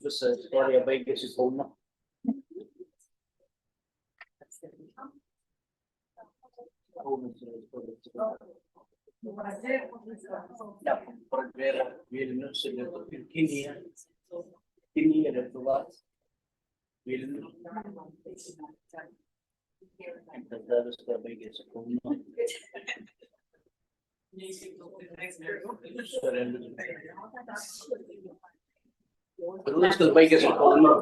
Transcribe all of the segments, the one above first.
Visa istorija baigėsi Kaune. Pradžioje Vilnius ir Kinija. Kinija, Lietuva, Vilnius. Tada viską baigėsi Kaune. Viskas baigėsi Kaune.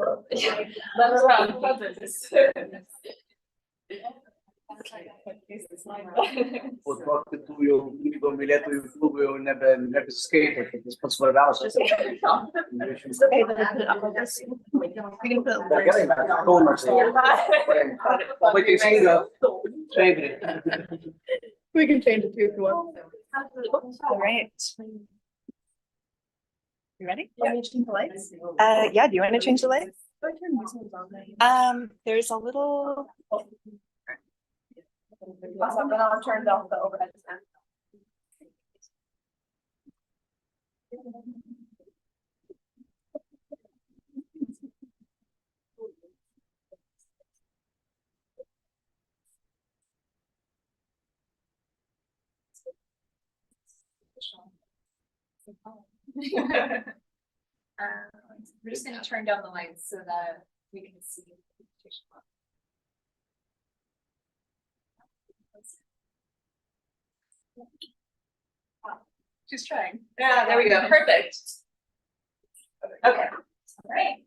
Po to kitų jau knygų mylėtojų klubų jau nebesiskaito, kad jis pats svarbiausias. Gerai, Kaunas. Labai teisinga. We can change it too if you want. All right. You ready? Want me to change the lights? Yeah, do you want to change the lights? There's a little. Awesome, then I'll turn off the overhead stand. We're just going to turn down the lights so that we can see the presentation. Just trying. Yeah, there we go. Perfect. Okay. All right.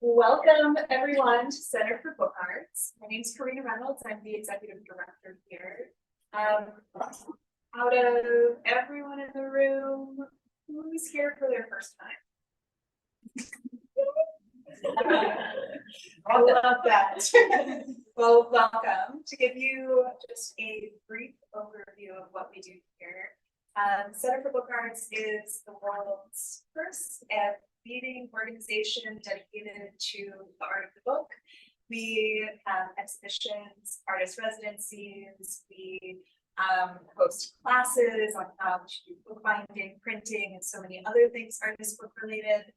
Welcome everyone to Center for Book Arts. My name is Karina Reynolds. I'm the executive director here. Out of everyone in the room, who's here for their first time? I love that. Well, welcome. To give you just a brief overview of what we do here. Center for Book Arts is the world's first and leading organization dedicated to the art of the book. We have exhibitions, artist residencies, we host classes on how to do bookbinding, printing, and so many other things artist book related.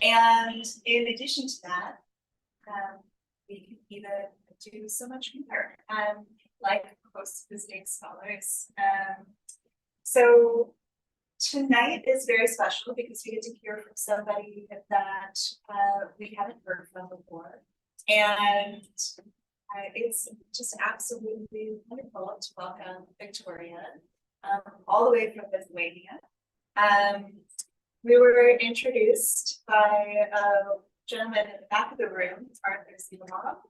And in addition to that, we can even do so much more, like host visiting scholars. So tonight is very special because we get to hear from somebody that we haven't heard from before. And it's just absolutely wonderful to welcome Viktorija, all the way from Lithuania. We were introduced by a gentleman in the back of the room, Arthur Simonov.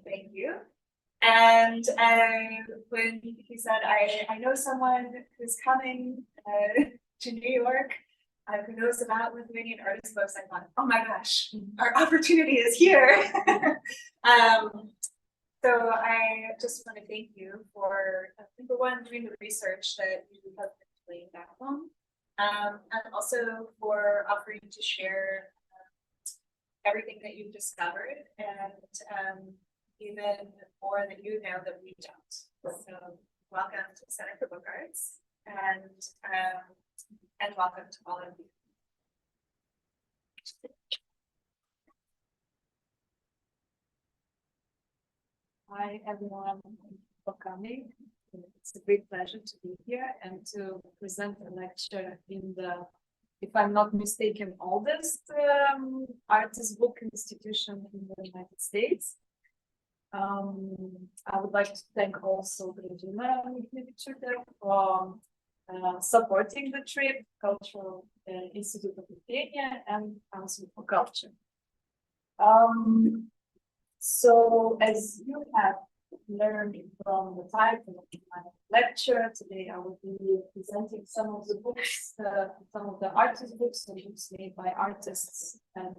Thank you. And when he said, I know someone who's coming to New York, who knows about Lithuanian artist books, I thought, oh my gosh, our opportunity is here. So I just want to thank you for, number one, doing the research that you have been doing back home, and also for offering to share everything that you've discovered and even more than you know that we don't. So welcome to the Center for Book Arts, and welcome to all of you. Hi, everyone, for coming. It's a great pleasure to be here and to present a lecture in the, if I'm not mistaken, oldest artist book institution in the United States. I would like to thank also the Lithuanian-Canadian Genutis Procuta for supporting the trip, Cultural Institute of Lithuania, and Council for Culture. So as you have learned from the title of my lecture, today I will be presenting some of the books, some of the artist books and books made by artists and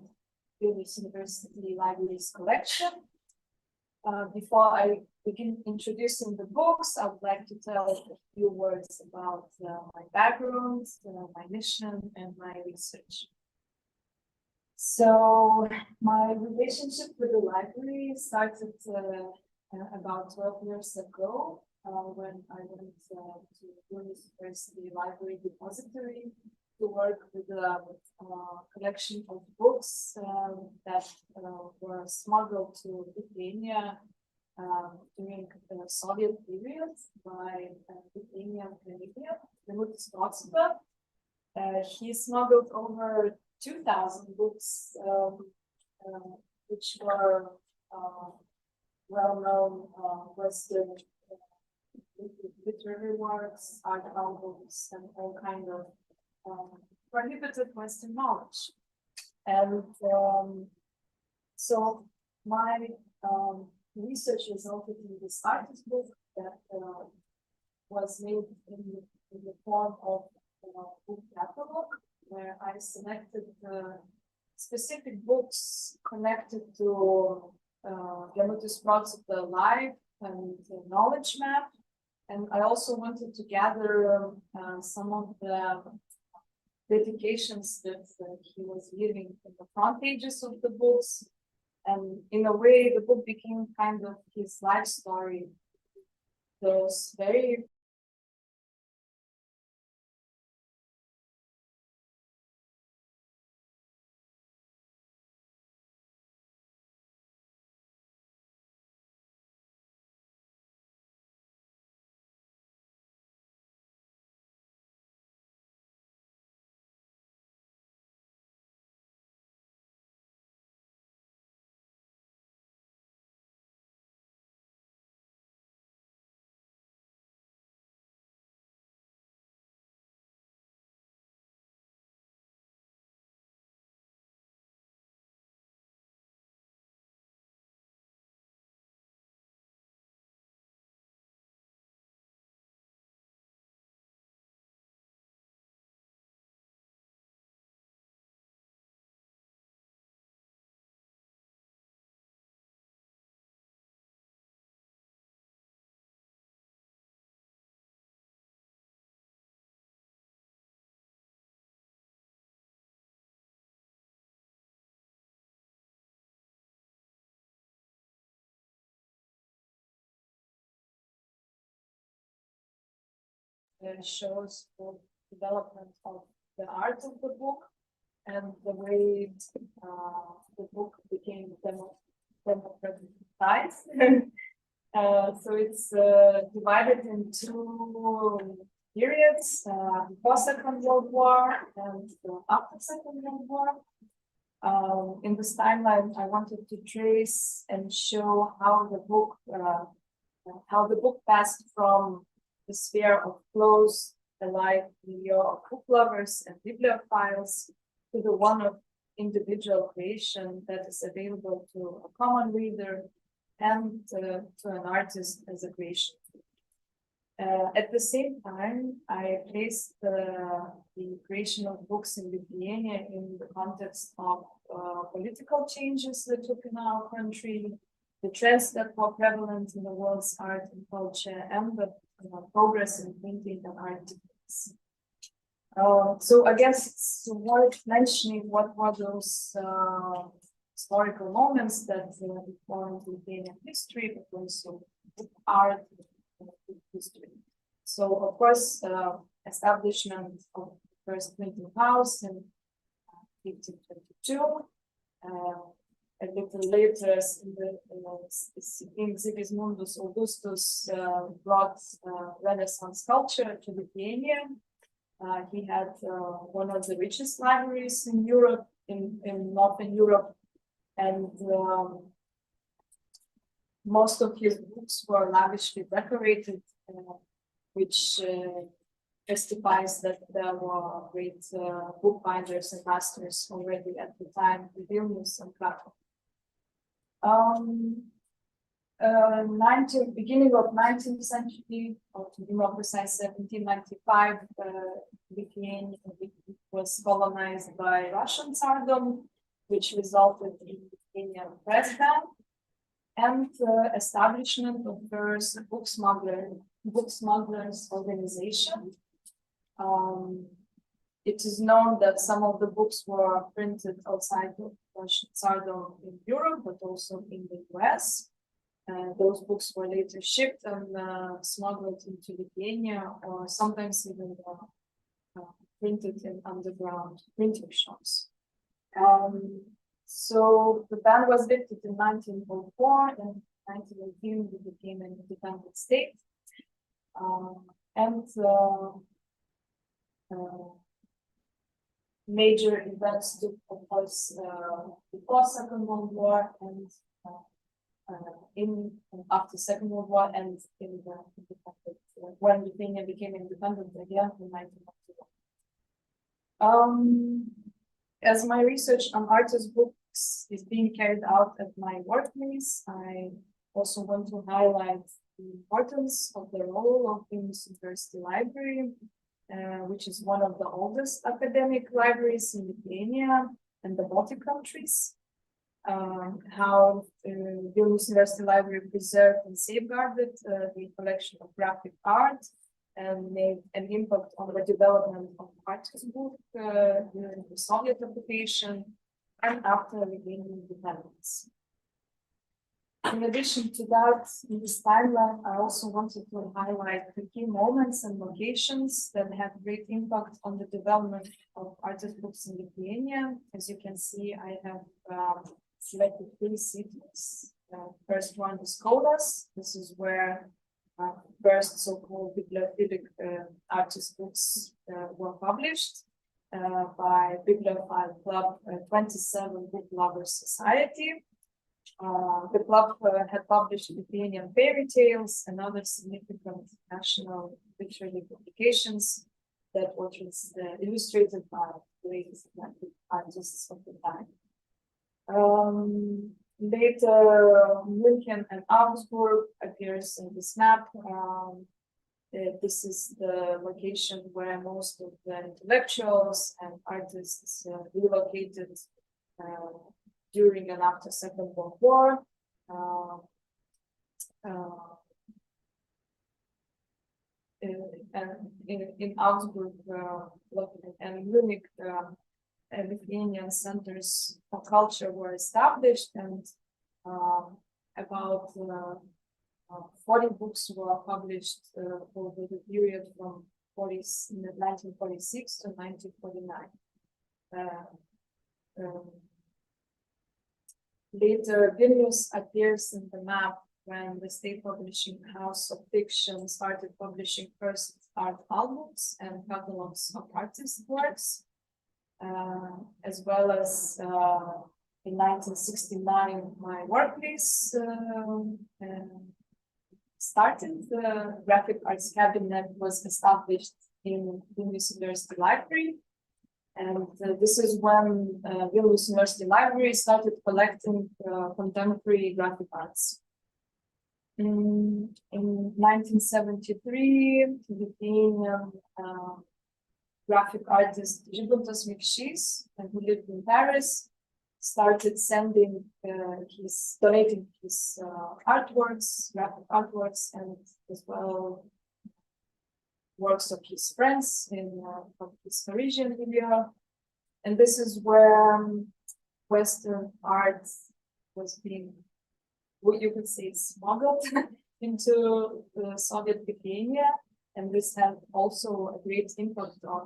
Vilnius University Library's collection. Before I begin introducing the books, I would like to tell a few words about my background, my mission, and my research. So my relationship with the library started about 12 years ago when I went to Vilnius University Library Depository to work with a collection of books that were smuggled to Lithuania during the Soviet period by Lithuanian-Canadian Genutis Procuta. He smuggled over 2,000 books, which were well-known Western literary works, art albums, and all kind of prohibited Western knowledge. And so my research resulted in this artist book that was made in the form of a book catalog, where I selected specific books connected to Genutis Procuta life and knowledge map. And I also wanted to gather some of the dedications that he was giving in the front pages of the books. And in a way, the book became kind of his life story. Those very shows the development of the art of the book and the way the book became democratized. So it's divided into periods, before Second World War and after Second World War. In this timeline, I wanted to trace and show how the book passed from the sphere of closed, alive milieu of book lovers and bibliophiles to the one of individual creation that is available to a common reader and to an artist as a creation. At the same time, I placed the creation of books in Lithuania in the context of political changes that took in our country, the trends that were prevalent in the world's art and culture, and the progress in printing and art techniques. So I guess it's worth mentioning what were those historical moments that informed Lithuanian history, but also book art history. So, of course, establishment of the first printing house in 1522. A little later, in Sigismundus Augustus brought Renaissance culture to Lithuania. He had one of the richest libraries in Europe, in Northern Europe, and most of his books were lavishly decorated, which testifies that there were great bookbinders and masters already at the time in Vilnius and Krakow. Beginning of 19th century, or to be more precise, 1795, Lithuania was colonized by Russian Tsardom, which resulted in Lithuanian press ban and establishment of first book smugglers organization. It is known that some of the books were printed outside of Russian Tsardom in Europe, but also in the US. Those books were later shipped and smuggled into Lithuania, or sometimes even printed in underground printing shops. So the ban was lifted in 1904, and in 1918 we became an independent state. Major events took place before Second World War and after Second World War, and in the when Lithuania became independent again in 1991. As my research on artist books is being carried out at my workplace, I also want to highlight the importance of the role of Vilnius University Library, which is one of the oldest academic libraries in Lithuania and the Baltic countries. How Vilnius University Library preserved and safeguarded the collection of graphic art and made an impact on the development of artist book during the Soviet occupation and after regaining independence. In addition to that, in this timeline, I also wanted to highlight the key moments and locations that had great impact on the development of artist books in Lithuania. As you can see, I have selected 3 cities. First one is Kaunas. This is where first so-called bibliophilic artist books were published by Bibliophile Club 27 Book Lovers Society. The club had published Lithuanian fairy tales and other significant national literary publications that were illustrated by great artists of the time. Later, München and Augsburg appears in this map. This is the location where most of the intellectuals and artists relocated during and after Second World War. In Augsburg and Munich, Lithuanian centers for culture were established, and about 40 books were published over the period from 1946 to 1949. Later, Vilnius appears in the map when the state publishing house of fiction started publishing first art albums and catalogs of artist works, as well as in 1969, my workplace started. The graphic arts cabinet was established in Vilnius University Library. And this is when Vilnius University Library started collecting contemporary graphic arts. In 1973, Lithuanian graphic artist Žygimantas Mikšys, who lived in Paris, started donating his artworks, graphic artworks, and as well works of his friends from his Parisian area. And this is where Western art was being, what you could say, smuggled into the Soviet Lithuania, and this had also a great impact on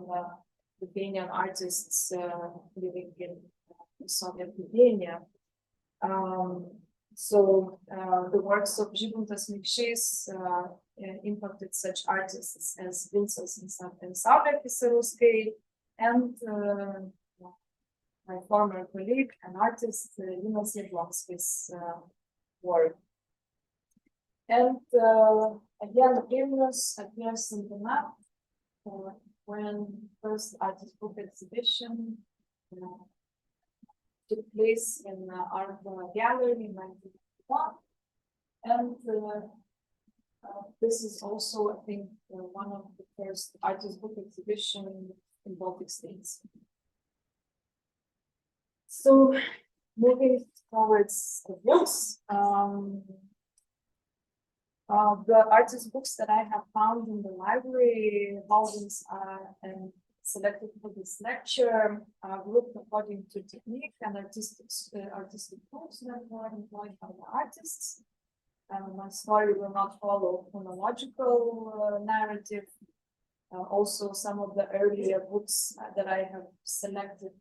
Lithuanian artists living in Soviet Lithuania. So the works of Žygimantas Mikšys impacted such artists as Vincas and Saulė Kisarauskaitė, and my former colleague and artist Linas Jablonskis' work. And again, Vilnius appears in the map when first artist book exhibition took place in Art Gallery in 1991. And this is also, I think, one of the first artist book exhibition in Baltic states. So moving towards the books, the artist books that I have found in the library holdings and selected for this lecture are grouped according to technique and artistic tools that were employed by the artists. My story will not follow chronological narrative. Also, some of the earlier books that I have selected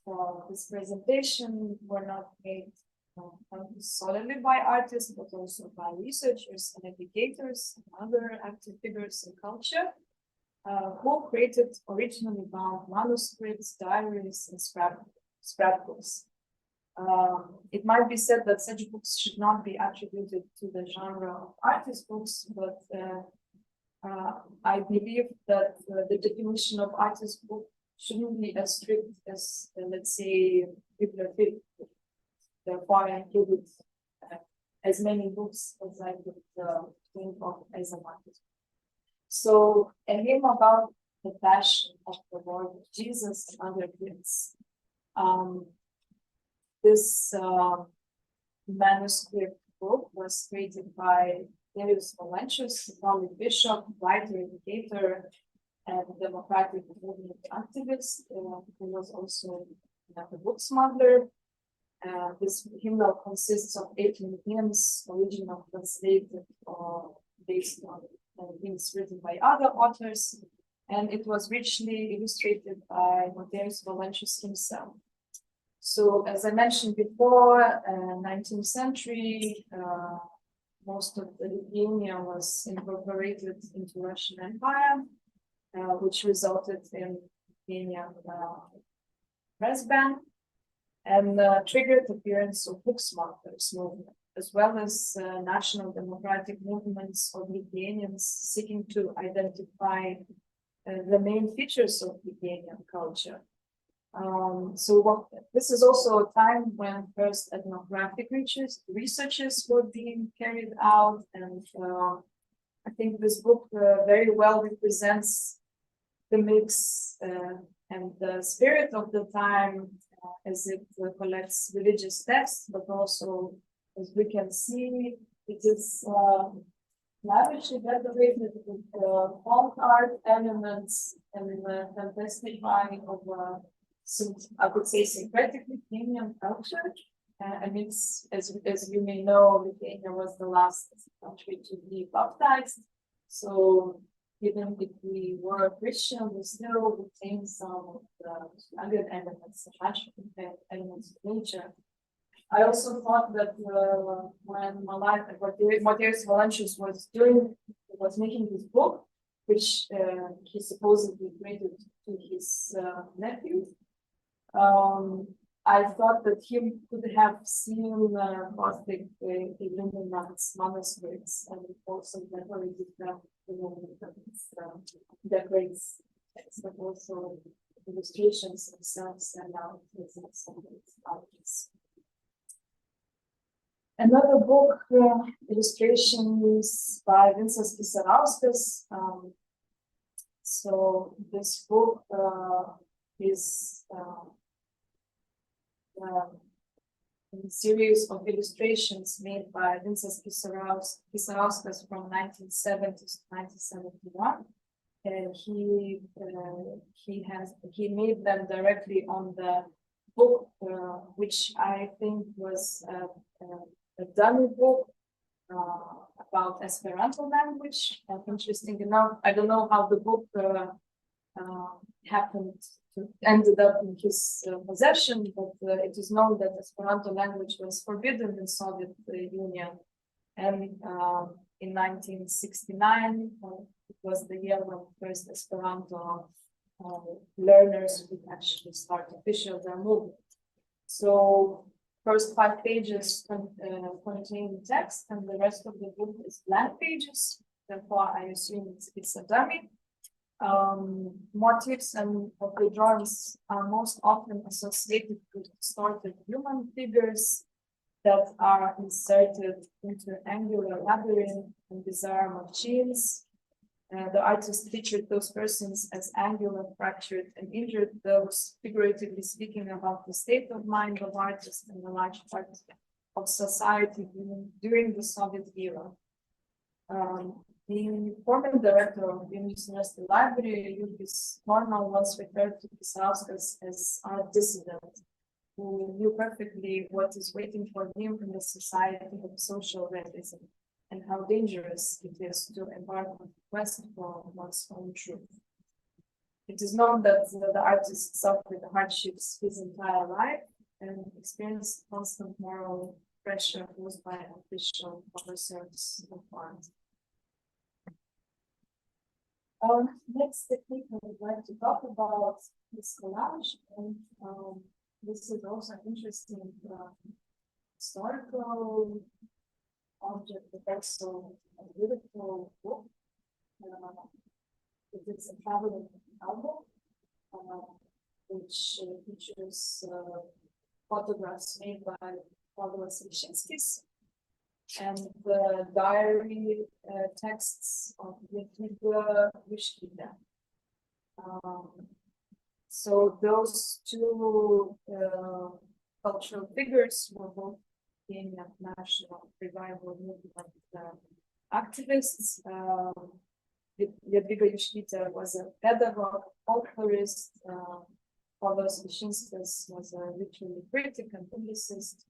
for this presentation were not made solely by artists, but also by researchers and educators and other active figures in culture, who created originally bound manuscripts, diaries, and scrapbooks. It might be said that such books should not be attributed to the genre of artist books, but I believe that the definition of artist book shouldn't be as strict as, let's say, bibliophile. Therefore, I included as many books as I could think of as an artist. So, a hymn about the passion of the Lord Jesus and other gifts. This manuscript book was created by Vilnius University, a Catholic bishop, writer, educator, and democratic movement activist, who was also a book smuggler. This hymnal consists of 18 hymns, original translated or based on hymns written by other authors, and it was richly illustrated by Motiejus Valančius himself. So, as I mentioned before, 19th century, most of the Lithuania was incorporated into Russian Empire, which resulted in Lithuanian press ban and triggered the appearance of book smugglers movement, as well as national democratic movements of Lithuanians seeking to identify the main features of Lithuanian culture. This is also a time when first ethnographic researches were being carried out, and I think this book very well represents the mix and the spirit of the time, as it collects religious texts, but also, as we can see, it is lavishly decorated with folk art elements and fantastic buying of I could say syncretic Lithuanian culture. And it's, as you may know, Lithuania was the last country to be baptized. So even if we were Christian, we still retain some of the other elements, the magical elements of nature. I also thought that when Motiejus Valančius was making this book, which he supposedly created to his nephew, I thought that he could have seen Gothic Illuminati manuscripts and also decorated them decorates text, but also illustrations themselves stand out as some artists. Another book, illustrations by Vincas Kisarauskas. So this book is a series of illustrations made by Vincas Kisarauskas from 1970 to 1971. He made them directly on the book, which I think was a dummy book about Esperanto language. Interesting enough, I don't know how the book happened to ended up in his possession, but it is known that Esperanto language was forbidden in Soviet Union, and in 1969 it was the year when first Esperanto learners would actually start official their movement. So first 5 pages contain text, and the rest of the book is blank pages. Therefore, I assume it's a dummy. Motifs and of the drawings are most often associated with distorted human figures that are inserted into angular labyrinth and bizarre machines. The artist featured those persons as angular, fractured, and injured, those figuratively speaking about the state of mind of artists and a large part of society during the Soviet era. The former director of the Vilnius University Library, Jurgis Normal, once referred to Pisauskas as art dissident, who knew perfectly what is waiting for him in the society of social realism, and how dangerous it is to embark on the quest for one's own truth. It is known that the artist suffered hardships his entire life and experienced constant moral pressure caused by official officers of art. Next technique I would like to talk about is collage, and this is also an interesting historical object, but also a beautiful book. It is a traveling album, which features photographs made by Povilas Višinskis and the diary texts of Viktorija Rybakova. So those two cultural figures were both in national revival movement activists. Jadwiga Juškytė was a pedagogue, folklorist. Povilas Višinskis was a literary critic and publicist.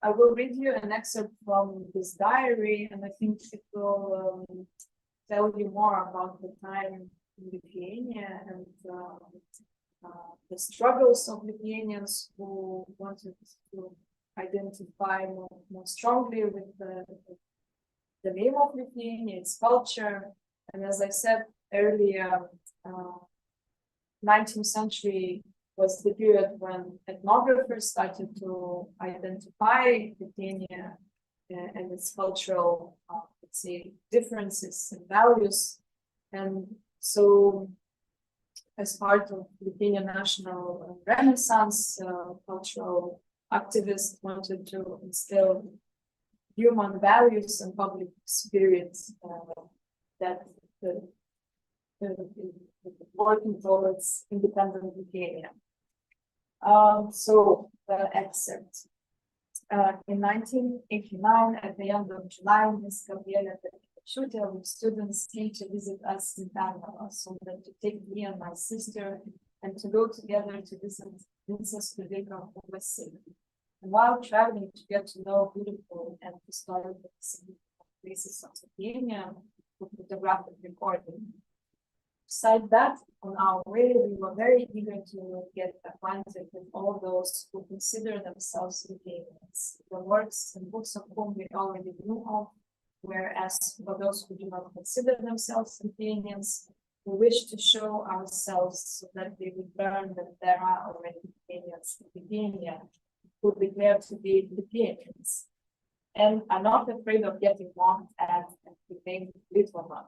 I will read you an excerpt from this diary, and I think it will tell you more about the time in Lithuania and the struggles of Lithuanians who wanted to identify more strongly with the name of Lithuania, its culture. And as I said earlier, 19th century was the period when ethnographers started to identify Lithuania and its cultural, let's say, differences and values. And so, as part of Lithuanian national renaissance, cultural activists wanted to instill human values and public spirit that working towards independent Lithuania. So the excerpt. In 1989, at the end of July, Ms. Gabriela Procuta with students came to visit us in Vilnius, so that to take me and my sister and to go together to visit Princess Ludwika Overseas. And while traveling to get to know beautiful and historical places of Lithuania with photographic recording. Besides that, on our way, we were very eager to get acquainted with all those who consider themselves Lithuanians. The works and books of whom we already knew of, whereas for those who do not consider themselves Lithuanians, we wish to show ourselves so that they would learn that there are already Lithuanians in Lithuania who declare to be Lithuanians and are not afraid of getting mocked at and remain Lithuanian.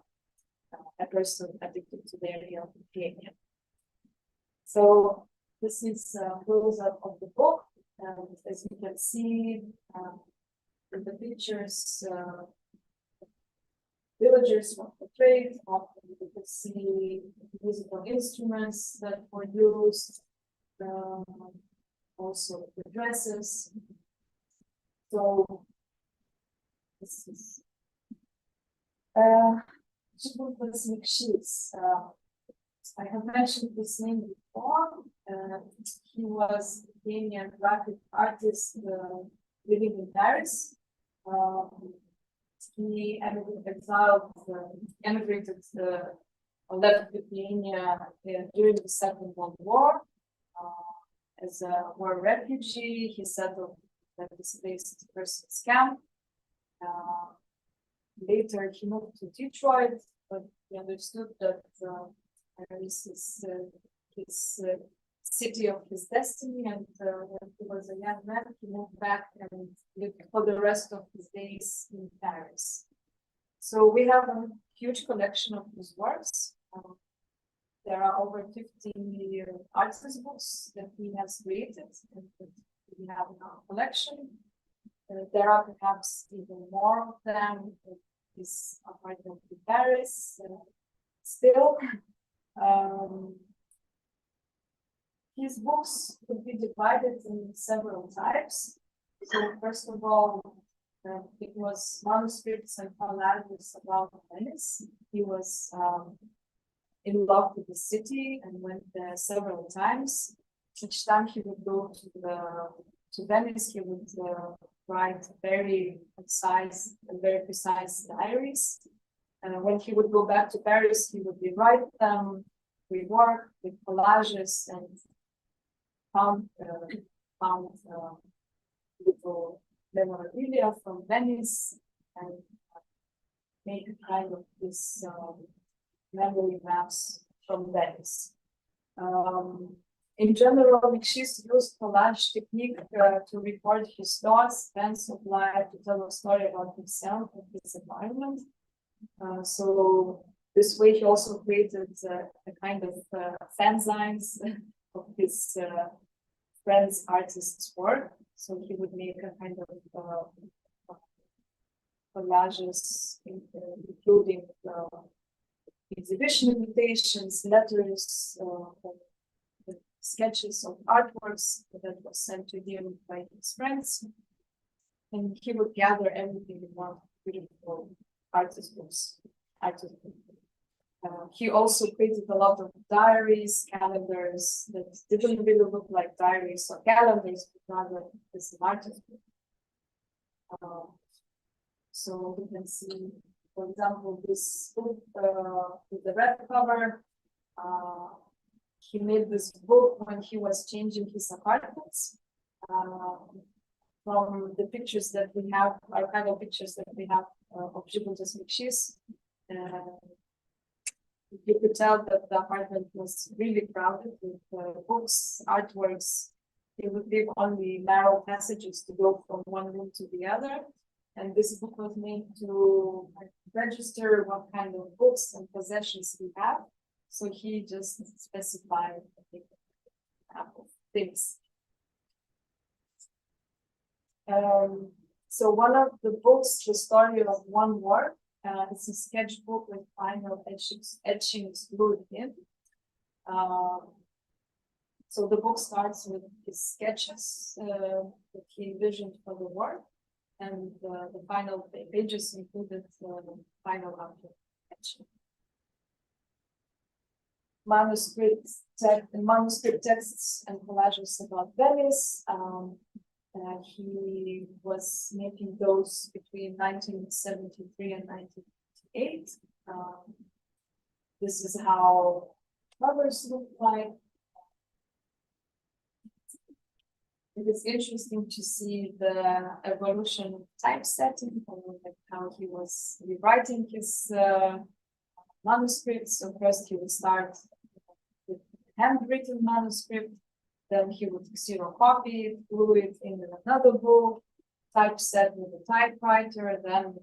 A person addicted to the area of Lithuania. So this is a close-up of the book, and as you can see in the pictures, villagers were portrayed. Often you can see musical instruments that were used, also the dresses. So this is. I have mentioned his name before. He was a Lithuanian graphic artist living in Paris. He emigrated or left Lithuania during the Second World War. As a war refugee, he settled at this displaced persons camp. Later, he moved to Detroit, but he understood that this is his city of his destiny. And when he was a young man, he moved back and lived for the rest of his days in Paris. So we have a huge collection of his works. There are over 50 artist books that he has created and that we have in our collection. There are perhaps even more of them in his apartment in Paris. Still, his books could be divided in several types. So first of all, it was manuscripts and collages about Venice. He was in love with the city and went there several times. Each time he would go to Venice, he would write very precise diaries. When he would go back to Paris, he would rewrite them, rework with collages, and found little memorabilia from Venice and make a kind of this memory maps from Venice. In general, Mikšys used collage technique to record his thoughts, events of life, to tell a story about himself and his environment. So this way, he also created a kind of fanzines of his friends' artists' work. So he would make a kind of collages, including exhibition invitations, letters, sketches of artworks that was sent to him by his friends. And he would gather everything in one beautiful artist books. He also created a lot of diaries, calendars that didn't really look like diaries or calendars, but rather as an artist book. So we can see, for example, this book with the red cover. He made this book when he was changing his apartments. From the pictures that we have, archival pictures that we have of Žygimantas Mikšys, you could tell that the apartment was really crowded with books, artworks. He would leave only narrow passages to go from one room to the other. And this book was made to register what kind of books and possessions we have. So he just specified things. So one of the books, The Story of One War, it's a sketchbook with final etchings glued in. So the book starts with his sketches that he envisioned for the war, and the final pages included the final output etching. Manuscript texts and collages about Venice. He was making those between 1973 and 1988. This is how covers look like. It is interesting to see the evolution of typesetting, like how he was rewriting his manuscripts. So first he would start with handwritten manuscript, then he would xerocopy it, glue it in another book, typeset with a typewriter. Then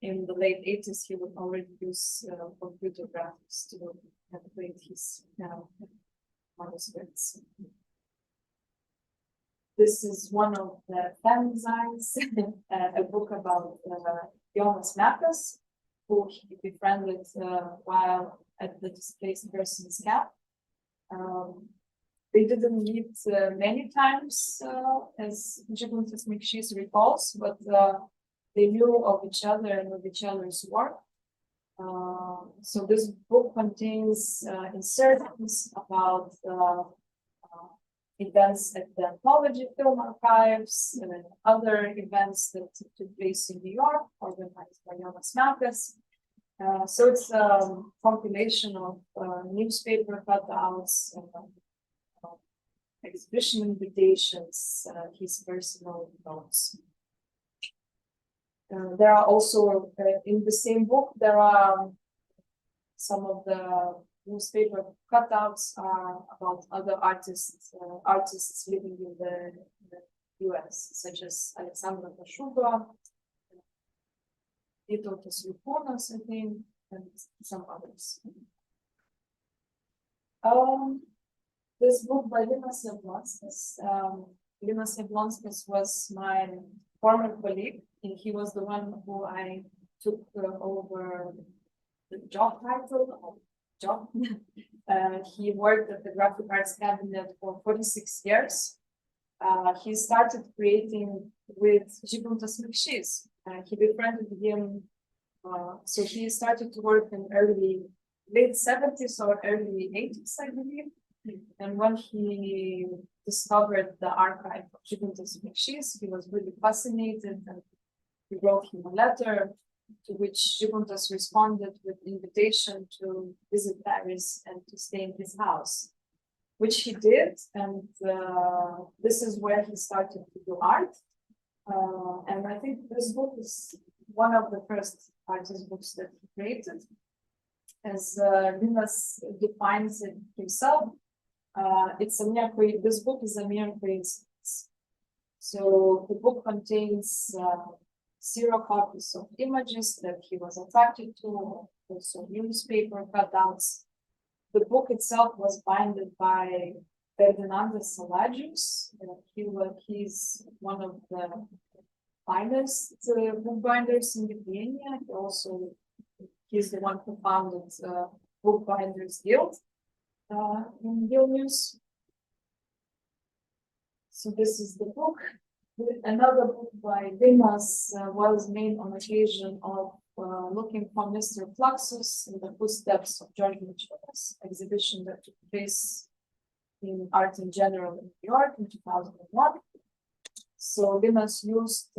in the late 80s, he would already use computer graphics to create his manuscripts. This is one of the fanzines, a book about Jonas Mekas, who he befriended while at the displaced persons camp. They didn't meet many times, as Žygimantas Mikšys recalls, but they knew of each other and of each other's work. So this book contains insertions about events at the Anthology Film Archives and other events that took place in New York, organized by Jonas Mekas. So it's a compilation of newspaper cutouts, exhibition invitations, his personal notes. There are also, in the same book, there are some of the newspaper cutouts are about other artists living in the US, such as Alexandra Kashuba, Vytautas Lukonas, I think, and some others. This book by Linas Jablonskas. Linas Jablonskas was my former colleague, and he was the one who I took over the job title of job. He worked at the Graphic Arts Cabinet for 46 years. He started creating with Žygimantas Mikšys. He befriended him, so he started to work in late 70s or early 80s, I believe. And when he discovered the archive of Žygimantas Mikšys, he was really fascinated, and he wrote him a letter to which Žygimantas responded with invitation to visit Paris and to stay in his house, which he did. And this is where he started to do art. And I think this book is one of the first artist books that he created. As Linas defines it himself, it's a mere this book is a mere coincidence. So the book contains 0 copies of images that he was attracted to, also newspaper cutouts. The book itself was binded by Ferdinandas Saladžius. He's one of the finest bookbinders in Lithuania. He's the one who founded Bookbinders Guild in Vilnius. So this is the book. Another book by Linas was made on occasion of looking for Mr. Fluxus in the footsteps of George Mačiulis exhibition that took place in Art in General in New York in 2001. So Linas used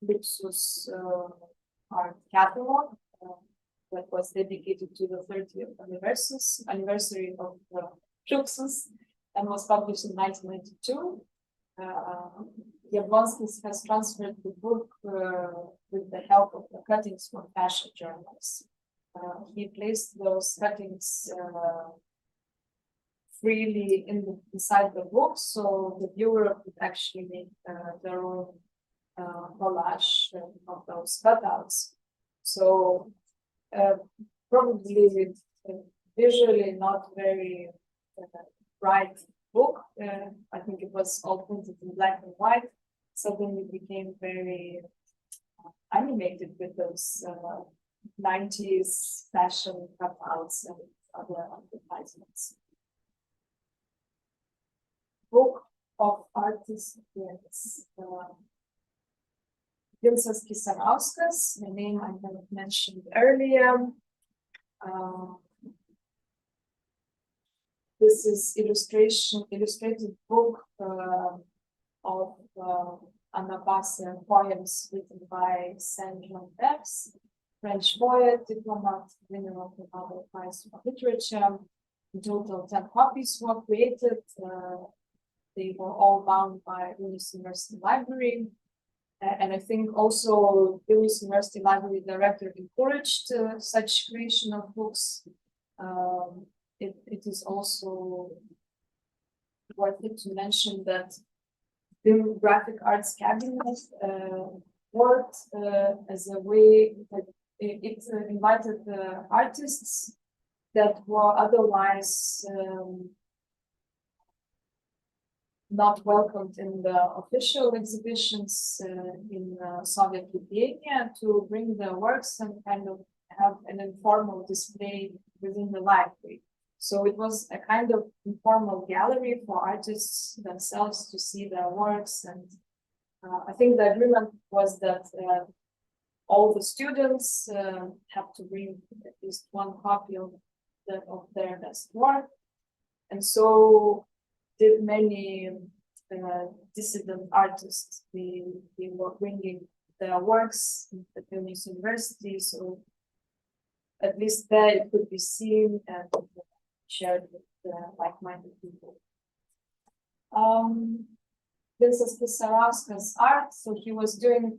Fluxus art catalog that was dedicated to the 30th anniversary of Fluxus and was published in 1992. Jablonskis has transferred the book with the help of the cuttings from fashion journals. He placed those cuttings freely inside the book, so the viewer could actually make their own collage of those cutouts. So probably visually not very bright book. I think it was all printed in black and white. Suddenly became very animated with those 90s fashion cutouts and other advertisements. Book of artist appearance. Vincas Kisarauskas, the name I have mentioned earlier. This is illustrated book of Anabasa poems written by Saint Jean Baptiste, French poet, diplomat, winner of the Nobel Prize for Literature. In total, 10 copies were created. They were all bound by Vilnius University Library. And I think also Vilnius University Library director encouraged such creation of books. It is also worth it to mention that the Graphic Arts Cabinet worked as a way that it invited artists that were otherwise not welcomed in the official exhibitions in Soviet Lithuania to bring their works and kind of have an informal display within the library. So it was a kind of informal gallery for artists themselves to see their works. And I think the agreement was that all the students have to bring at least one copy of their best work. And so did many dissident artists. They were bringing their works at Vilnius University, so at least there it could be seen and shared with like-minded people. Vincas Kisarauskas' art, so he was doing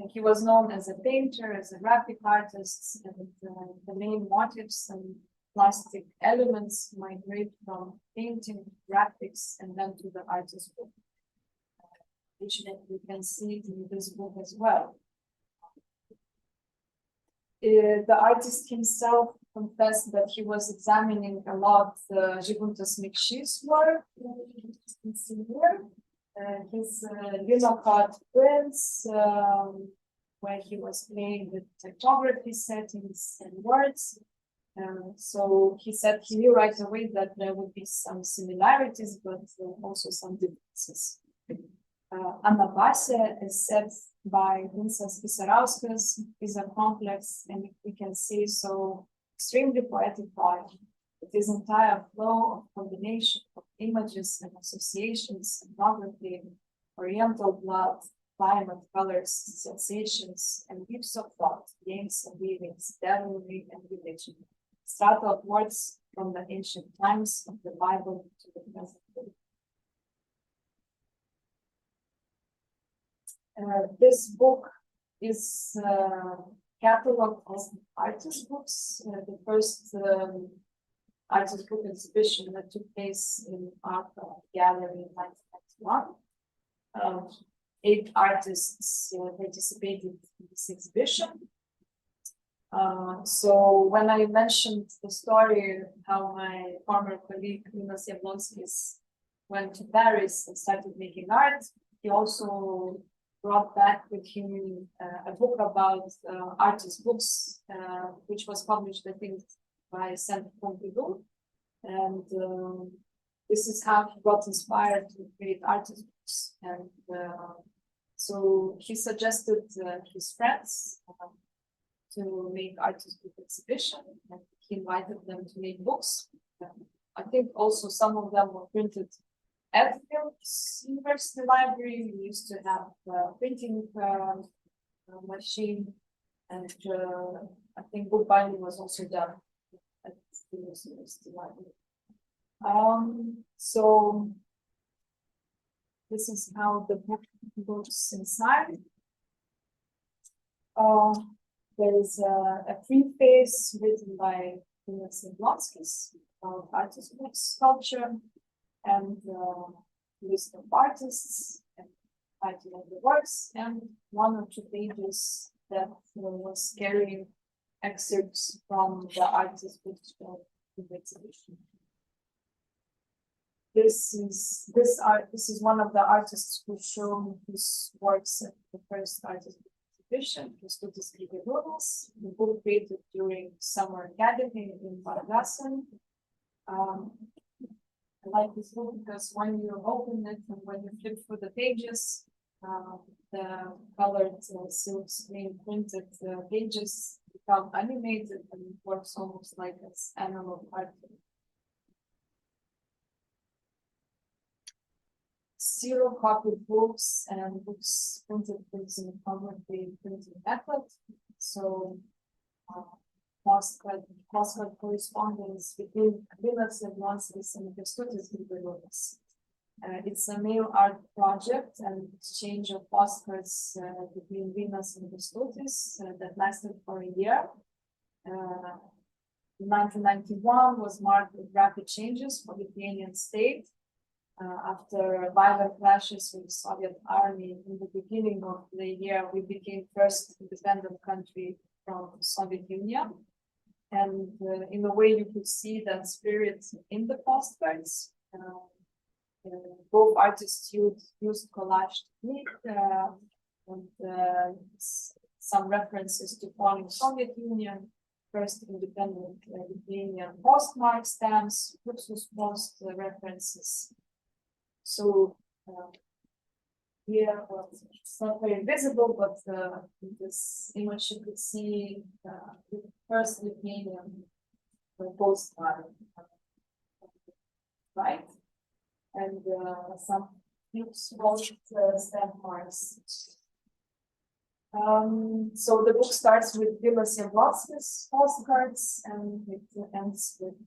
he was known as a painter, as a graphic artist, and the main motifs and plastic elements migrate from painting to graphics and then to the artist book, which we can see in this book as well. The artist himself confessed that he was examining a lot Žyguntas Mikšys work. You can see here his linocut prints, where he was playing with typography settings and words. So he said he knew right away that there would be some similarities, but also some differences. Anabase is said by Vincas Kisarauskas is a complex, and we can see so extremely poetic art. This entire flow of combination of images and associations, ethnography, oriental blood, climate, colors, sensations, and gifts of thought, games and weavings, devilry and religion. Strata of words from the ancient times of the Bible to the present day. This book is a catalog of artist books. The first artist book exhibition that took place in Art Gallery in 1991. 8 artists participated in this exhibition. So when I mentioned the story how my former colleague Linas Jablonskis went to Paris and started making art, he also brought back with him a book about artist books, which was published, I think, by Centre Pompidou. And this is how he got inspired to create artist books. And so he suggested his friends to make artist book exhibition, and he invited them to make books. I think also some of them were printed at Vilnius University Library. We used to have a printing machine, and I think bookbinding was also done at Vilnius University Library. So this is how the book looks inside. There is a preface written by Linas Jablonskis about artist book sculpture, and list of artists and title of the works, and 1 or 2 pages that was carrying excerpts from the artist books of the exhibition. This is one of the artists who showed his works at the first artist exhibition, Kęstutis Grigaliūnas. The book created during Summer Academy in Vargasen. I like this book because when you open it and when you flip through the pages, the colored silk screen printed pages become animated and it works almost like as analog art. Zero copy books and books printed using photography printing method. So postcard correspondence between Linas Jablonskis and Kęstutis Grigaliūnas. It's a mail art project and exchange of postcards between Linas and Kęstutis that lasted for a year. 1991 was marked with rapid changes for the Lithuanian state. After violent clashes with the Soviet army in the beginning of the year, we became first independent country from the Soviet Union. And in a way, you could see that spirit in the postcards. Both artists used collage technique and some references to falling Soviet Union, first independent Lithuanian postmark stamps, Fluxus Post references. So here, well, it's not very visible, but in this image you could see the first Lithuanian postcard, right? And some few small stamp marks. So the book starts with Vilnius University's postcards, and it ends with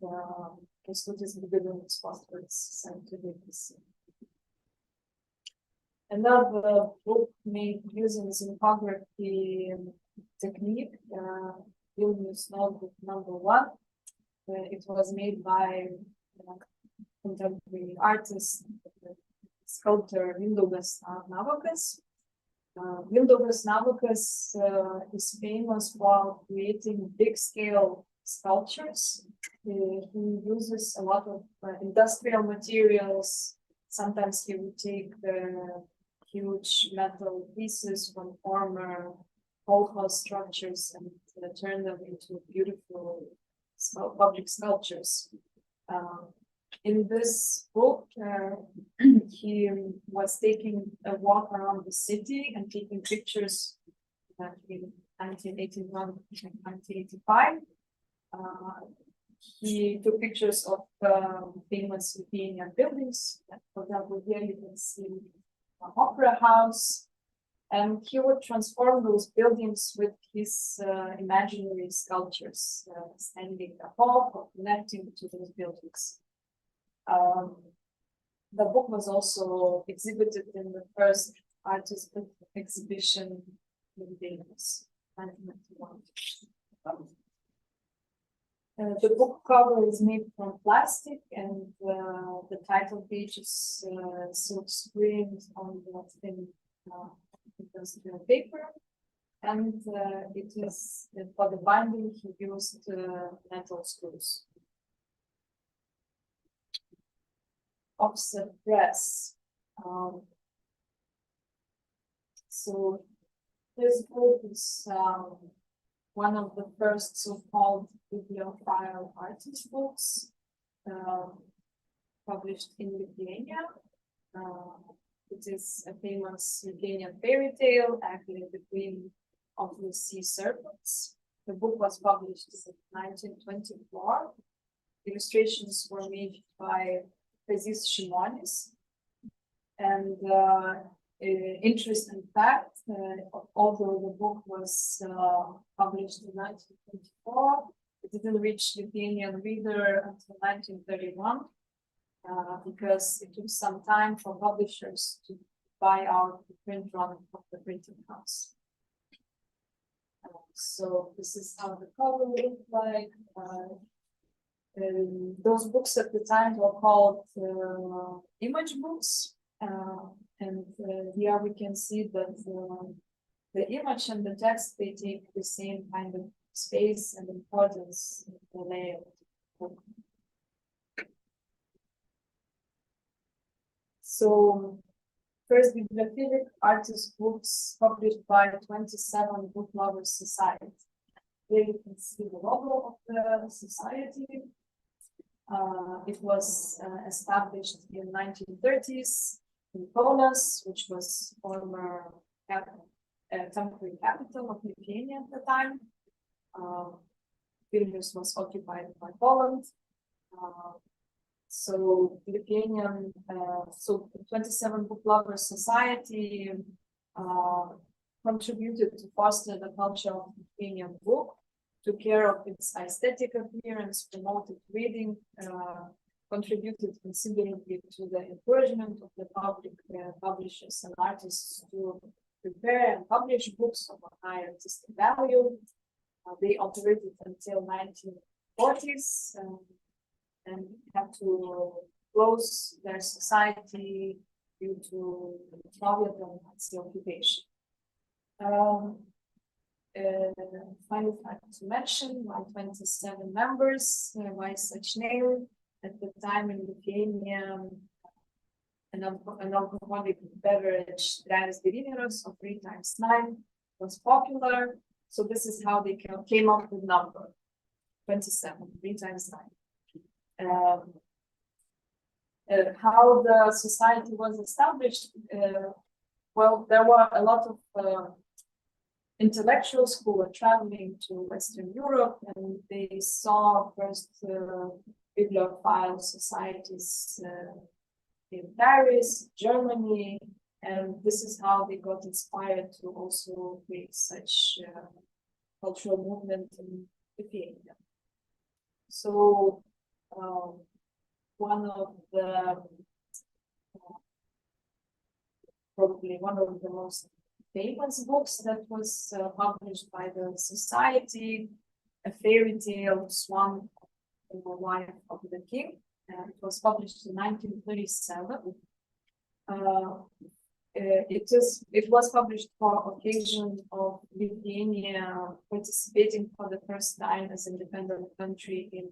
Kęstutis Grigaliūnas postcards sent to Vilnius. Another book made using xenography technique, Vilnius Notebook #1. It was made by contemporary artist, sculptor Mindaugas Navakas. Mindaugas Navakas is famous for creating big-scale sculptures. He uses a lot of industrial materials. Sometimes he would take huge metal pieces from former colhouse structures and turn them into beautiful public sculptures. In this book, he was taking a walk around the city and taking pictures in 1981 and 1985. He took pictures of famous Lithuanian buildings. For example, here you can see an opera house, and he would transform those buildings with his imaginary sculptures standing above or connecting to those buildings. The book was also exhibited in the first artist exhibition in Vilnius, 1991. The book cover is made from plastic, and the title page is silk screened on the thin industrial paper. And it is for the binding he used metal screws. Offset press. So this book is one of the first so-called bibliophile artist books published in Lithuania. It is a famous Lithuanian fairy tale, actually the Queen of the Sea Serpents. The book was published in 1924. Illustrations were made by Kazys Šimonis. And interesting fact, although the book was published in 1924, it didn't reach Lithuanian reader until 1931, because it took some time for publishers to buy out the print run of the printing house. So this is how the cover looked like. Those books at the time were called image books. And here we can see that the image and the text, they take the same kind of space and importance in the layout of the book. So, first bibliophilic artist books published by 27 Book Lovers Society. Here you can see the logo of the society. It was established in 1930s. In Kaunas, which was former temporary capital of Lithuania at the time. Vilnius was occupied by Poland. So Lithuanian, so the 27 Book Lovers Society contributed to foster the culture of Lithuanian book, took care of its aesthetic appearance, promoted reading, contributed considerably to the encouragement of the public, publishers and artists to prepare and publish books of a high artistic value. They operated until 1940s and had to close their society due to Soviet and Nazi occupation. Final fact to mention, why 27 members, why such name? At the time in Lithuania, an alcoholic beverage, Drevis Devyneros, or 3 times 9, was popular. So this is how they came up with number 27, 3 times 9. How the society was established, well, there were a lot of intellectuals who were traveling to Western Europe, and they saw first bibliophile societies in Paris, Germany, and this is how they got inspired to also create such cultural movement in Lithuania. So one of the probably one of the most famous books that was published by the society, a fairy tale, Swan and the Wife of the King. It was published in 1937. It was published for occasion of Lithuania participating for the first time as independent country in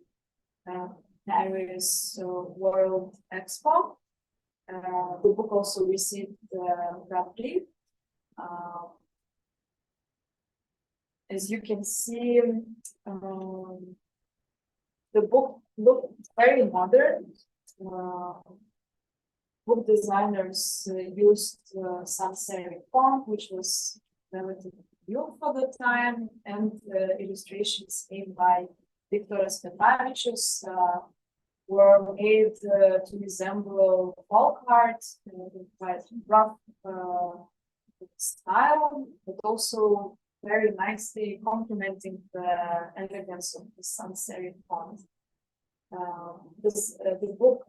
Paris World Expo. The book also received the Prix. As you can see, the book looked very modern. Book designers used sans serif font, which was relatively new for the time, and illustrations made by Viktorija Rybakova were made to resemble folk art in quite rough style, but also very nicely complementing the elegance of the sans serif font. The book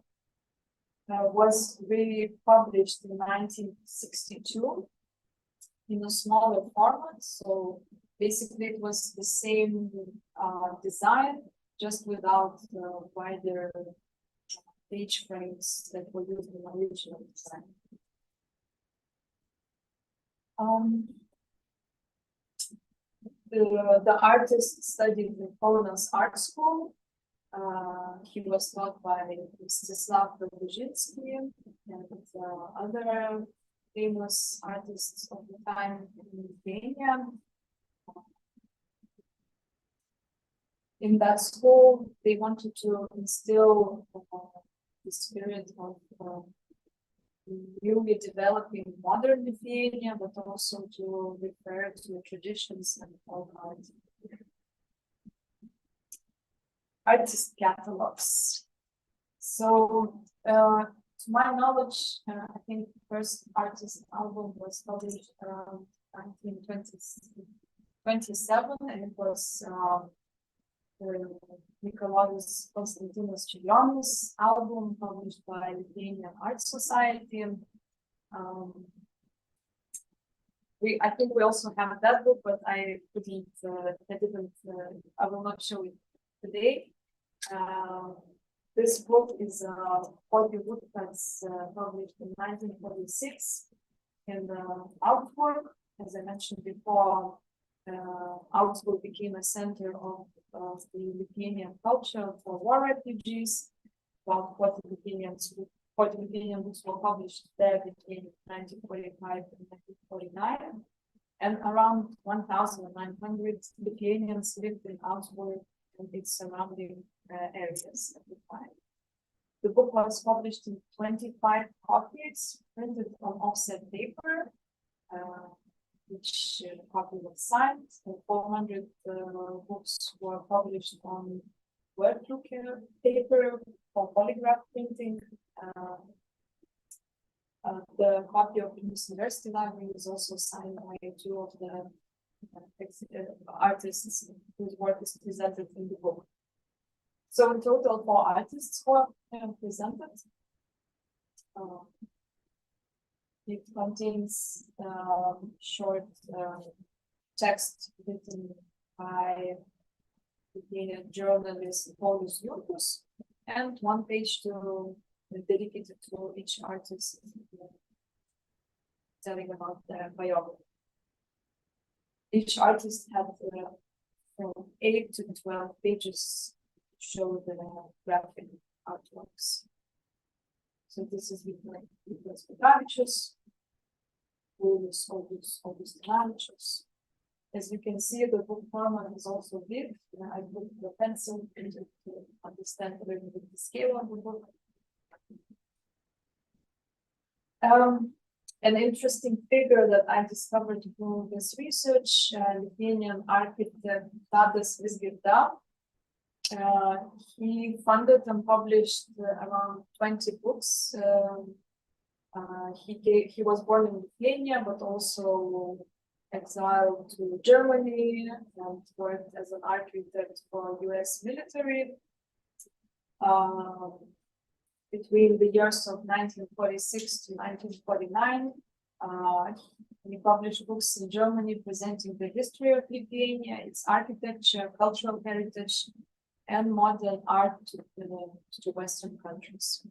was really published in 1962 in a smaller format. So basically it was the same design, just without wider page frames that were used in the original design. The artist studied in Poland's art school. He was taught by stifled and other famous artists of the time in Lithuania. In that school, they wanted to instill the spirit of newly developing modern Lithuania, but also to refer to traditions and folk art. Artist catalogs. So, to my knowledge, I think the first artist album was published around 1927, and it was Mikalojus Konstantinas Čiurlionis album published by Lithuanian Art Society. I think we also have that book, but I will not show it today. This book is a book that's published in 1946 in Augsburg. As I mentioned before, Augsburg became a center of the Lithuanian culture for war refugees. About 40 Lithuanian books were published there between 1945 and 1949. And around 1,900 Lithuanians lived in Augsburg and its surrounding areas at the time. The book was published in 25 copies, printed on offset paper, which copy was signed, and 400 books were published on workbook paper for polygraph printing. The copy of Vilnius University Library is also signed by two of the artists whose work is presented in the book. So in total, 4 artists were presented. It contains short text written by Lithuanian journalist Paulius Jurkus, and 1 page dedicated to each artist, telling about their biography. Each artist had from 8 to 12 pages to show the graphic artworks. So this is Viktorija Rybakova, August. As you can see, the book format is also big. I put the pencil to understand a little bit the scale of the book. an interesting figure that I discovered through this research, Lithuanian architect Tadas Vizgirda. He funded and published around 20 books. He was born in Lithuania, but also exiled to Germany and worked as an architect for US military. Between the years of 1946 to 1949, he published books in Germany presenting the history of Lithuania, its architecture, cultural heritage, and modern art to Western countries.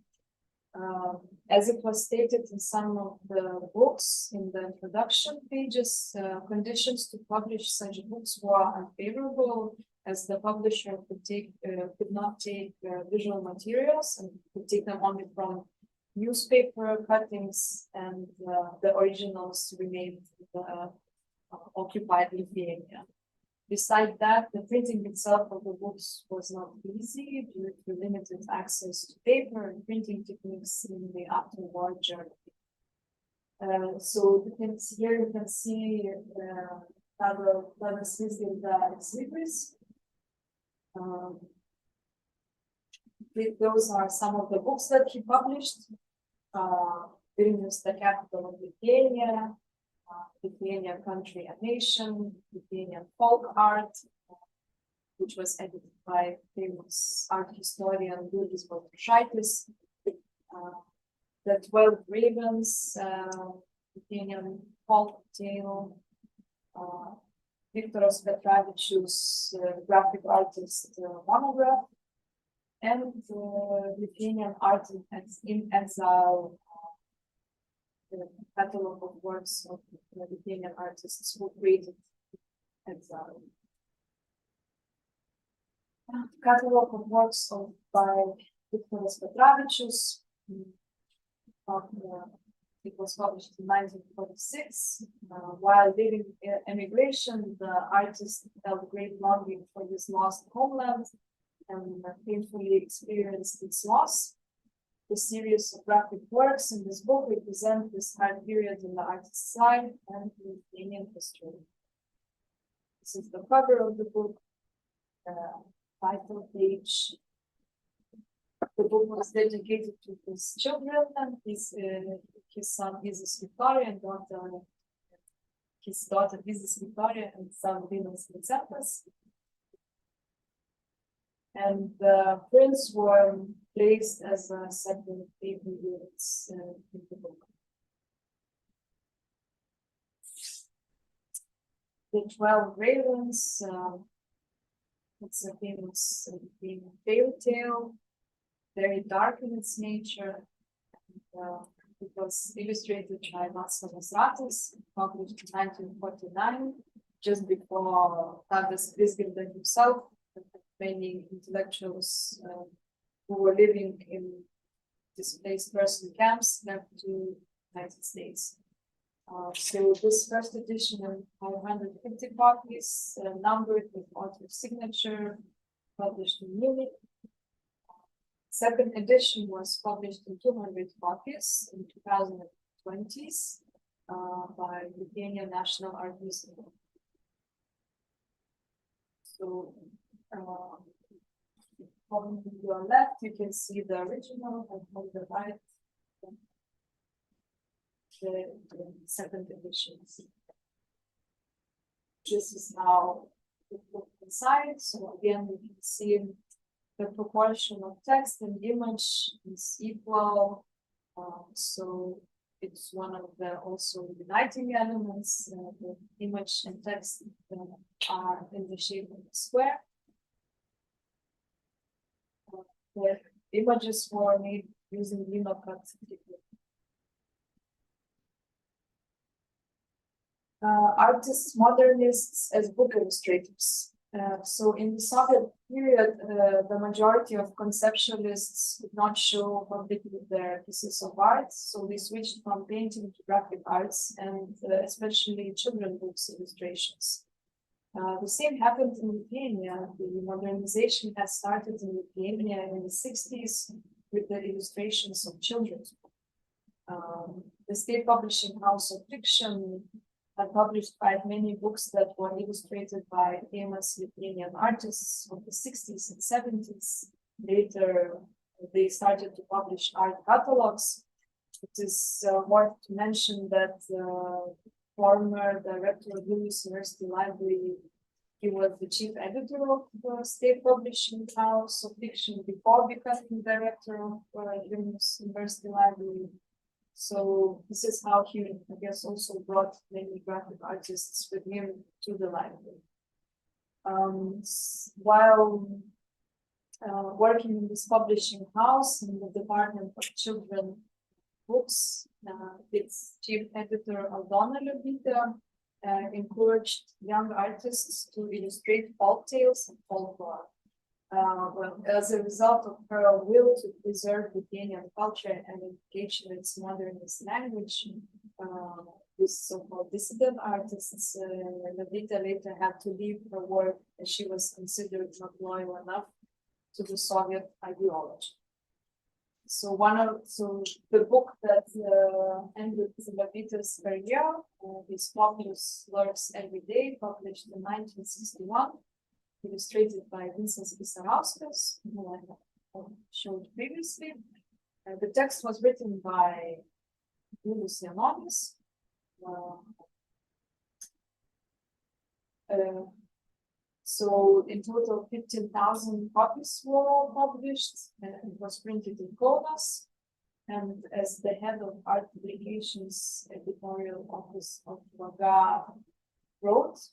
As it was stated in some of the books in the introduction pages, conditions to publish such books were unfavorable, as the publisher could not take visual materials and could take them only from newspaper cuttings, and the originals remained occupied Lithuania. Besides that, the printing itself of the books was not easy due to limited access to paper and printing techniques in the afterwar Germany. So here you can see Tadas Vizgirda ex libris. Those are some of the books that he published. Vilnius, the capital of Lithuania, Lithuania, country and nation, Lithuanian folk art, which was edited by famous art historian Jurgis Baltrušaitis. The 12 Ravens, Lithuanian folk tale, Viktorijos Petravičius, graphic artist monograph, and Lithuanian art in exile, the catalog of works of Lithuanian artists who created exile. Catalog of works by Viktorijas Petravičius. It was published in 1946. While living in emigration, the artist felt great longing for his lost homeland and painfully experienced its loss. The series of graphic works in this book represent this time period in the artist's life and Lithuanian history. This is the cover of the book, title page. The book was dedicated to his children, and his son Isis Viktorija and his daughter Isis Viktorija and son Vilnius University. And the prints were placed as a separate paper units in the book. The 12 Ravens, it's a famous fairy tale, very dark in its nature. And, it was illustrated by Vaclavas Ratas, published in 1949, just before Tadas Vizgirda himself. Many intellectuals who were living in displaced person camps left to the United States. So this first edition of 550 copies, numbered with author's signature, published in Munich. Second edition was published in 200 copies in 2020s by Lithuanian National Art Museum. So on your left, you can see the original, and on the right, the second editions. This is how it looks inside. So again, you can see the proportion of text and image is equal. So it's one of the also uniting elements. The image and text are in the shape of a square. The images were made using linocut technique. Artists, modernists as book illustrators. So in the Soviet period, the majority of conceptualists could not show publicly their pieces of art, so they switched from painting to graphic arts and especially children's books illustrations. The same happened in Lithuania. The modernization has started in Lithuania in the 60s with the illustrations of children's books. The state publishing house of fiction had published quite many books that were illustrated by famous Lithuanian artists of the 60s and 70s. Later, they started to publish art catalogs. It is worth to mention that former director of Vilnius University Library, he was the chief editor of the state publishing house of fiction before becoming director of Vilnius University Library. So this is how he, I guess, also brought many graphic artists with him to the library. While working in this publishing house in the Department of Children Books, its chief editor Aldona Liubita encouraged young artists to illustrate folk tales and folklore. Well, as a result of her will to preserve Lithuanian culture and engage in its modernist language, these so-called dissident artists, Liubita later had to leave her work as she was considered not loyal enough to the Soviet ideology. So the book that ended Liubita's career, his Populus Lurks Every Day, published in 1961, illustrated by Vincas Kisarauskas, who I showed previously. The text was written by Julius Janonis. So in total, 15,000 copies were published, and it was printed in Kaunas. And as the head of art publications editorial office of Vaga wrote,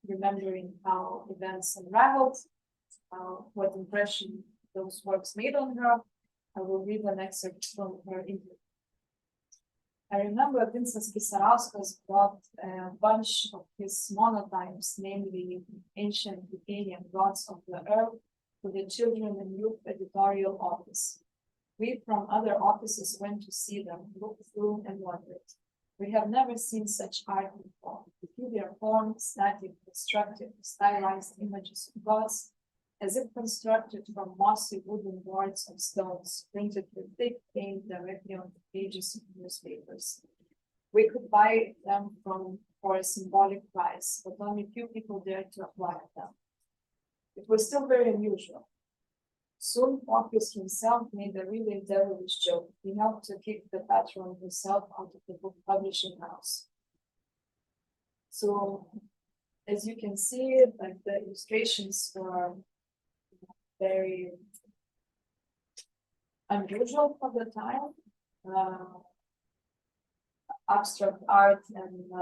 remembering how events unraveled, what impression those works made on her, I will read an excerpt from her interview. I remember Vincas Kisarauskas brought a bunch of his monotypes, namely ancient Lithuanian gods of the earth, to the children and youth editorial office. We from other offices went to see them, looked through and wondered. We have never seen such art before. Peculiar form, static, constructed, stylized images of gods, as if constructed from mossy wooden boards of stones, printed with thick paint directly on the pages of newspapers. We could buy them for a symbolic price, but only few people dared to acquire them. It was still very unusual. Soon Populus himself made a really devilish joke. He helped to kick the patron himself out of the book publishing house. So, as you can see, like the illustrations were very unusual for the time. Abstract art and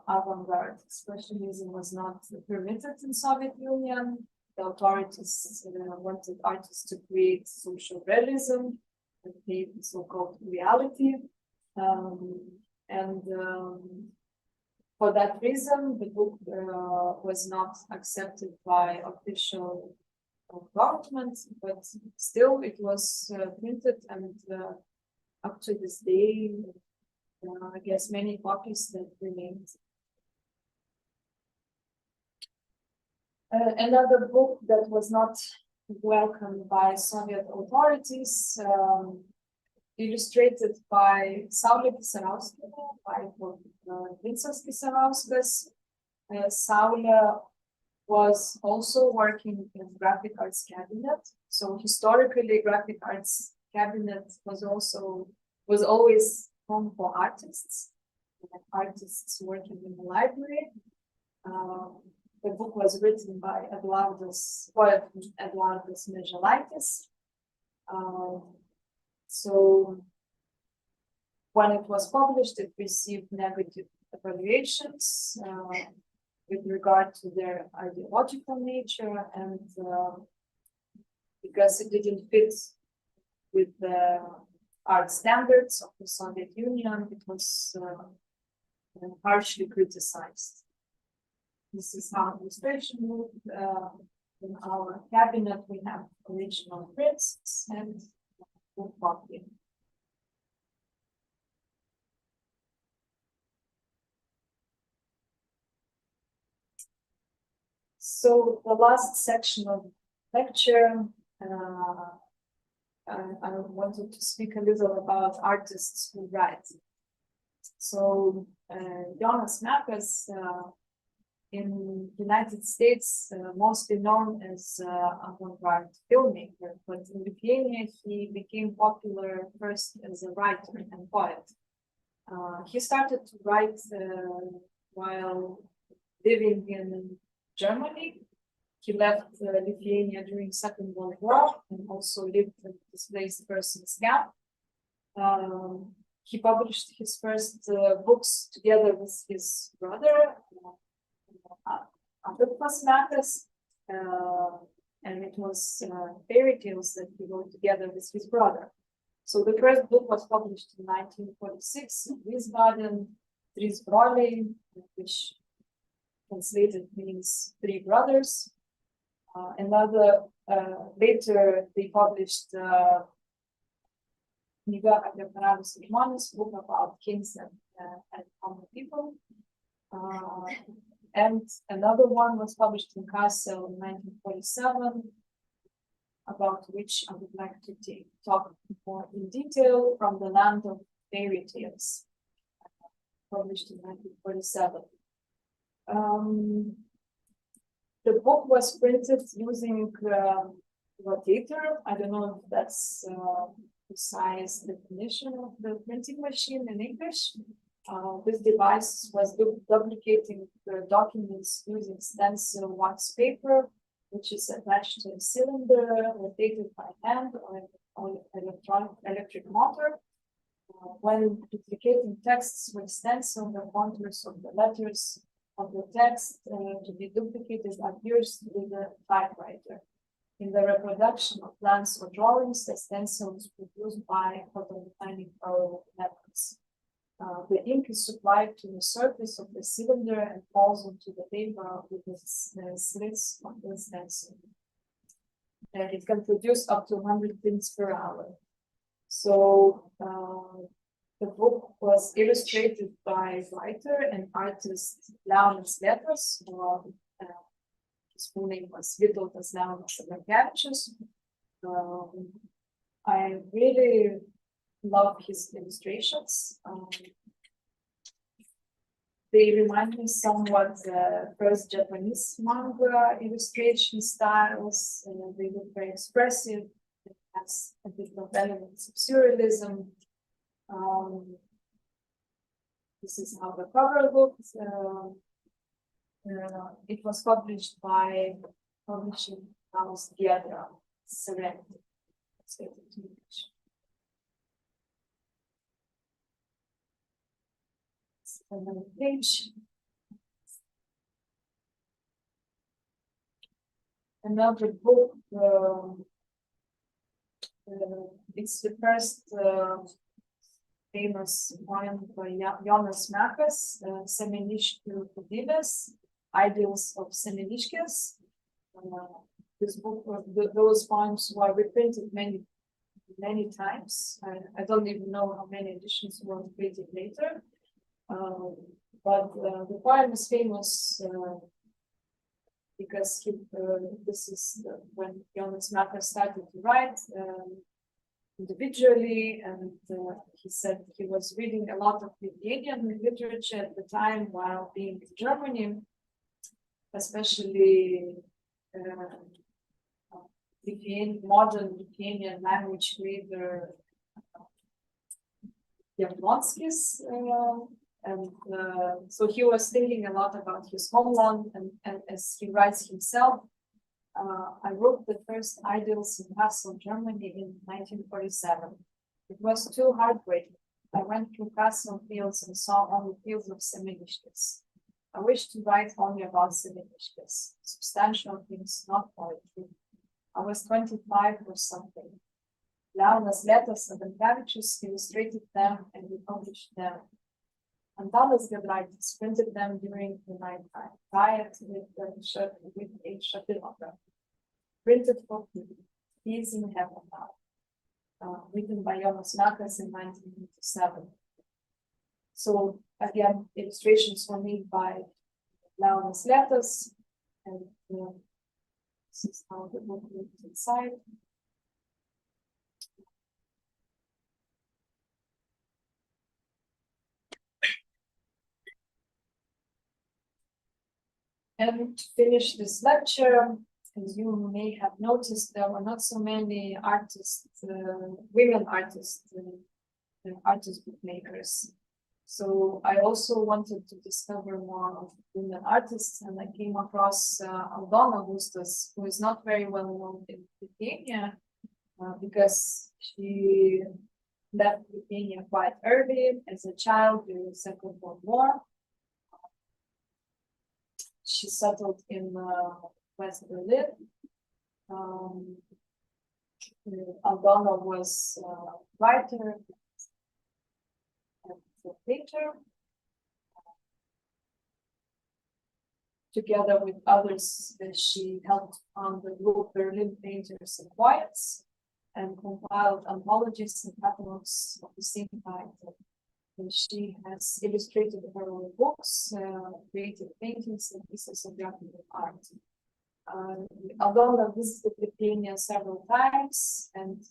avant-garde expressionism was not permitted in Soviet Union. The authorities wanted artists to create social realism and create so-called reality. For that reason, the book was not accepted by official government, but still it was printed, and up to this day, I guess many copies that remained. Another book that was not welcomed by Soviet authorities, illustrated by Saulė Kisarauskienė, by Vincas Kisarauskas. Saulė was also working in graphic arts cabinet. So historically, graphic arts cabinet was always home for artists working in the library. The book was written by Eduardas Mieželaitis. So when it was published, it received negative evaluations with regard to their ideological nature, and because it didn't fit with the art standards of the Soviet Union, it was harshly criticized. This is how illustration moved. In our cabinet, we have original prints and book copy. So the last section of lecture I wanted to speak a little about artists who write. So Jonas Mekas, in United States, mostly known as avant-garde filmmaker, but in Lithuania he became popular first as a writer and poet. He started to write while living in Germany. He left Lithuania during Second World War and also lived in displaced persons camp. He published his first books together with his brother, Mekas, and it was fairy tales that he wrote together with his brother. So the first book was published in 1946, Wiesbaden, Trys broliai, which translated means three brothers. Later they published Knyga apie karalius ir žmones, book about kings and common people. And another one was published in Kassel in 1947, about which I would like to talk more in detail, From the Land of Fairy Tales, published in 1947. The book was printed using rotator. I don't know if that's precise definition of the printing machine in English. This device was duplicating the documents using stencil wax paper, which is attached to a cylinder rotated by hand or electric motor. When duplicating texts with stencil, the contours of the letters of the text to be duplicated appears with the typewriter. In the reproduction of plans or drawings, the stencil is produced by photomechanic methods. The ink is supplied to the surface of the cylinder and falls onto the paper with the slits of the stencil. It can produce up to 100 prints per hour. So the book was illustrated by writer and artist Leonas Lietas, his full name was Vytautas Leonas Abrakevičius. I really love his illustrations. They remind me somewhat the first Japanese manga illustration styles. They look very expressive. It has a bit of elements of surrealism. This is how the cover looks. It was published by publishing house Giedra Serenity. Another page. Another book. It's the first famous poem by Jonas Mekas, Semeniškių Kūdybės, Ideals of Semeniškės. This book, those poems were reprinted many times. I don't even know how many editions were printed later. But the poem is famous because this is when Jonas Mekas started to write individually, and he said he was reading a lot of Lithuanian literature at the time while being in Germany, especially modern Lithuanian language reader Jablonskis. And so he was thinking a lot about his homeland, and as he writes himself, I wrote the first Ideals in Kassel, Germany in 1947. It was too heartbreaking. I went through Kassel fields and saw only fields of Semeniškės. I wished to write only about Semeniškės, substantial things, not poetry. I was 25 or something. Leonas Lietas and Abrakevičius illustrated them and we published them. Antanas Giedraitis printed them during the nighttime, tied with a shapilota. Printed for Peace in Heaven now, written by Jonas Mekas in 1987. So again, illustrations were made by Leonas Lietas, and this is how the book looks inside. And to finish this lecture, as you may have noticed, there were not so many artists, women artists, artist bookmakers. So I also wanted to discover more of women artists, and I came across Aldona Gustas, who is not very well known in Lithuania because she left Lithuania quite early as a child during the Second World War. She settled in West Berlin. Aldona was a writer and a painter. Together with others, she helped found the group Berlin Painters and Poets and compiled anthologies and catalogs of the same title. And she has illustrated her own books, created paintings and pieces of graphical art. Aldona visited Lithuania several times, and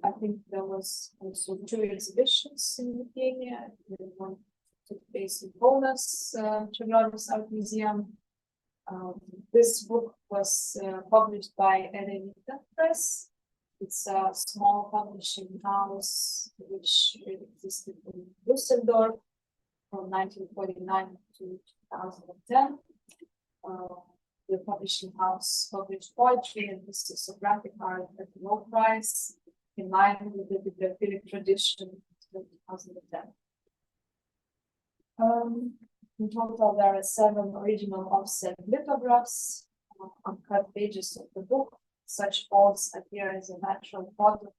I think there was also 2 exhibitions in Lithuania. One took place in Kaunas, Čiurlionis Art Museum. This book was published by Eremita Press. It's a small publishing house which existed in Düsseldorf from 1949 to 2010. The publishing house published poetry and pieces of graphic art at low price, in line with the bibliophilic tradition of 2010. In total, there are 7 original offset lithographs on cut pages of the book. Such faults appear as a natural product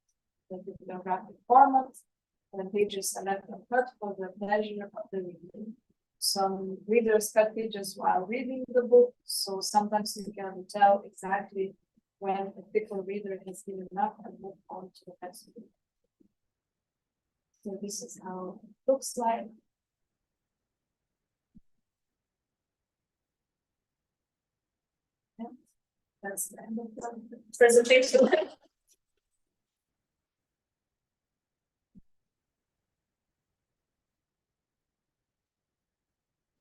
of the bibliographic format, and pages are left uncut for the pleasure of the reader. Some readers cut pages while reading the book, so sometimes you can tell exactly when a particular reader has given up and moved on to the next book. So this is how it looks like. And that's the end of the presentation.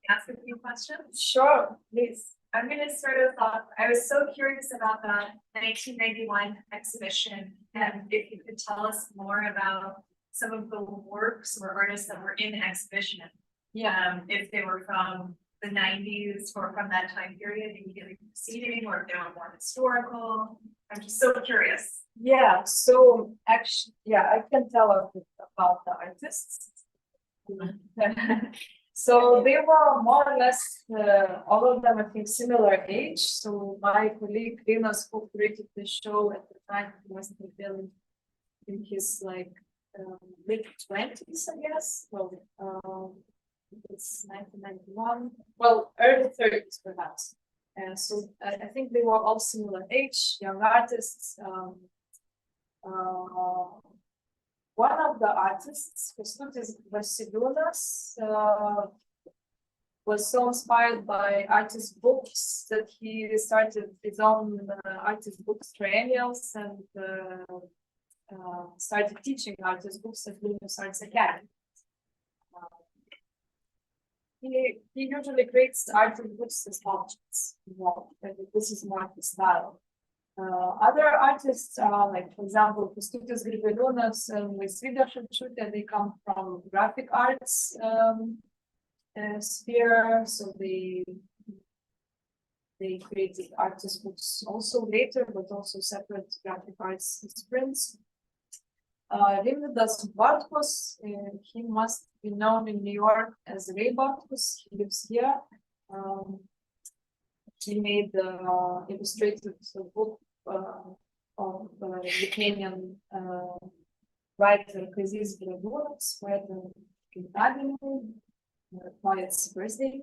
Ask a few questions? Sure, please. I'm going to start us off. I was so curious about the 1991 exhibition, and if you could tell us more about some of the works or artists that were in the exhibition. If they were from the 90s or from that time period immediately preceding, or if they were more historical. I'm just so curious. Yeah, so actually, yeah, I can tell a bit about the artists. So they were more or less, all of them, I think, similar age. So my colleague Linas, who created the show at the time, he was in his like mid 20s, I guess. Well, it's 1991. Well, early 30s perhaps. So I think they were all similar age, young artists. One of the artists, Kęstutis Vasiliūnas, was so inspired by artist books that he started his own artist books triennials and started teaching artist books at Vilnius Arts Academy. He usually creates artist books as objects. This is more his style. Other artists are like, for example, Kęstutis Grigaliūnas and Vilnius Procuta. They come from graphic arts sphere, so they created artist books also later, but also separate graphic arts sprints. Rimvydas Bartkus, he must be known in New York as Ray Bartkus. He lives here. He made the illustrated book of Lithuanian writer Kazys Bradūnas, where the poet's birthday.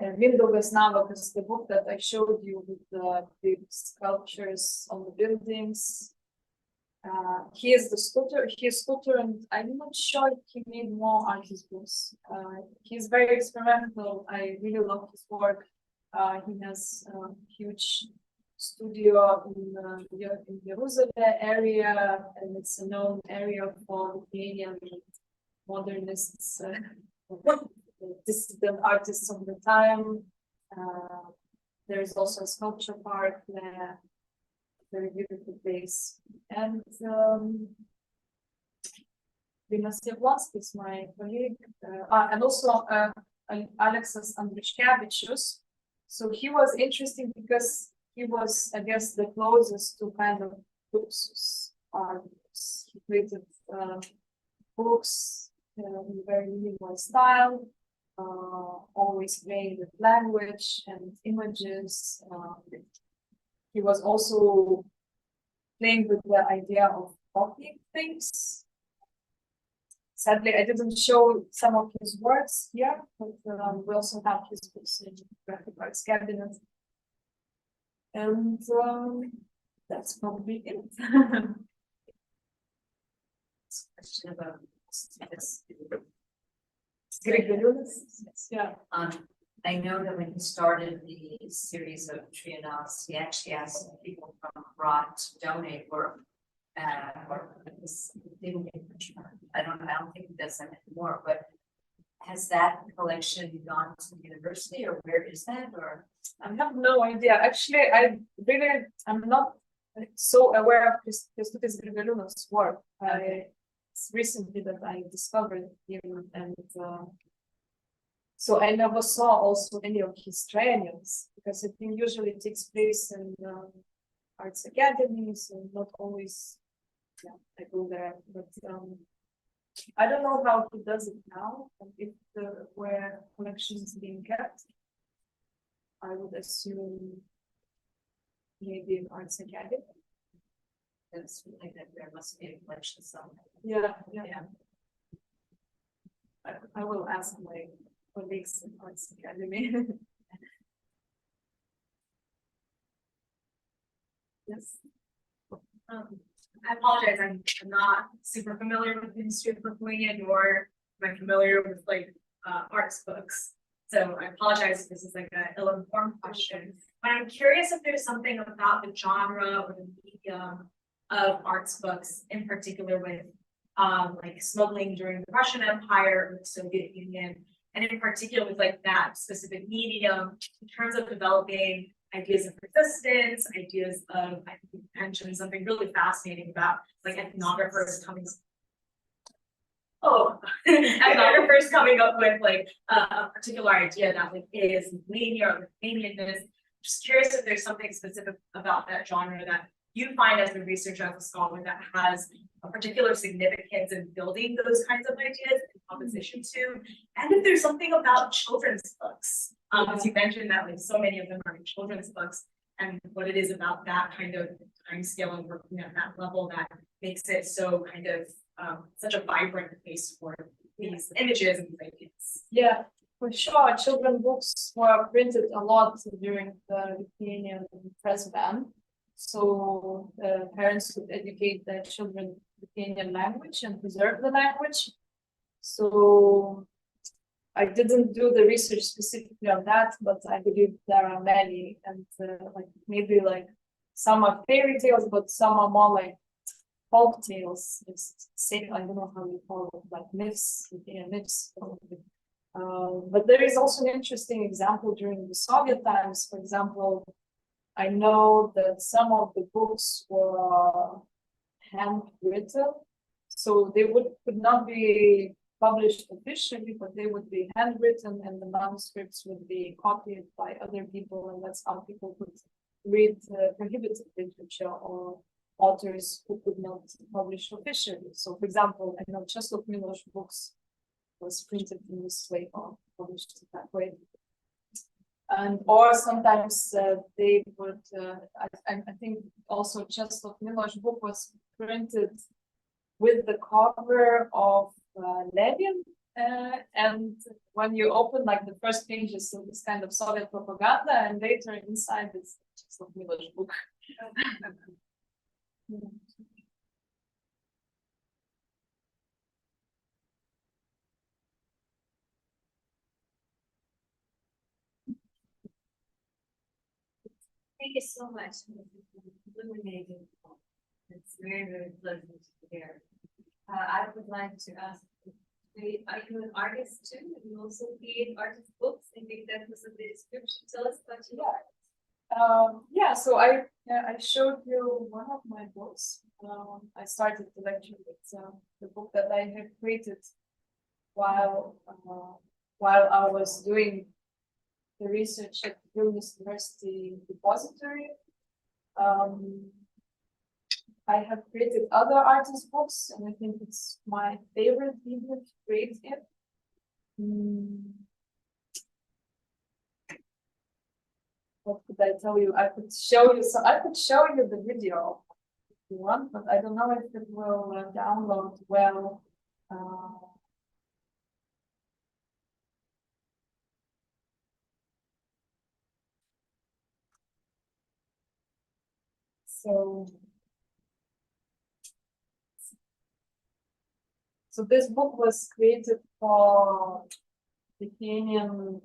Mindaugas Navakas, the book that I showed you with the big sculptures on the buildings. He is the sculptor. He is sculptor, and I'm not sure if he made more artist books. He's very experimental. I really love his work. He has a huge studio in Jerusalem area, and it's a known area for Lithuanian modernists, dissident artists of the time. There is also a sculpture park there, very beautiful place. And Vilnius is my colleague, and also Alexis Andriuškevičius. So he was interesting because he was, I guess, the closest to kind of books artists. He created books in a very minimal style, always playing with language and images. He was also playing with the idea of copying things. Sadly, I didn't show some of his works here, but we also have his books in graphic arts cabinet. And that's probably it. Question about this. Yeah. I know that when he started the series of triennales, he actually asked people from abroad to donate work. Or this didn't get much money. I don't think he does that anymore, but has that collection gone to the university or where is that? Or I have no idea. Actually, I'm not so aware of Kęstutis Grigaliūnas' work. It's recently that I discovered him, and so I never saw also any of his trainings, because I think usually it takes place in arts academies and not always. Yeah, I go there, but I don't know how he does it now, and if where collections being kept. I would assume maybe in arts academy. it's like that there must be a collection somewhere. Yeah. Yeah. I will ask my colleagues in arts academy. Yes. I apologize, I'm not super familiar with the history of Lithuania, nor am I familiar with like arts books. So I apologize if this is like an ill-informed question. But I'm curious if there's something about the genre or the medium of arts books, in particular with like smuggling during the Russian Empire or the Soviet Union, and in particular with like that specific medium in terms of developing ideas of resistance, ideas of, I think you mentioned something really fascinating about like ethnographers coming. Ethnographers coming up with like a particular idea that like is Lithuania or Lithuanianness. Just curious if there's something specific about that genre that you find as a researcher, as a scholar, that has a particular significance in building those kinds of ideas in opposition to, and if there's something about children's books. As you mentioned that like so many of them are children's books, and what it is about that kind of time scale and working at that level that makes it so kind of such a vibrant place for these images and these ideas. Yeah, for sure. Children's books were printed a lot during the Lithuanian press ban. So parents could educate their children Lithuanian language and preserve the language. So I didn't do the research specifically on that, but I believe there are many, and like maybe like some are fairy tales, but some are more like folk tales. It's I don't know how you call it, like myths, myths. But there is also an interesting example during the Soviet times. For example, I know that some of the books were handwritten, so they could not be published officially, but they would be handwritten, and the manuscripts would be copied by other people, and that's how people could read prohibited literature or authors who could not publish officially. So, for example, I know Czesław Miłosz books was printed in this way or published that way. And or sometimes they would, I think also Czesław Miłosz book was printed with the cover of Levin, and when you open like the first pages of this kind of Soviet propaganda, and later inside this Czesław Miłosz book. Thank you so much. Illuminating. It's very, very pleasant to hear. I would like to ask Are you an artist too? You also create artist books? I think that was in the description. Tell us about your art. Yeah, so I showed you one of my books. I started the lecture with the book that I had created while I was doing the research at the Vilnius University Depository. I have created other artist books, and I think it's my favorite medium to create in. What could I tell you? I could show you. So I could show you the video if you want, but I don't know if it will download well. So this book was created for Lithuanian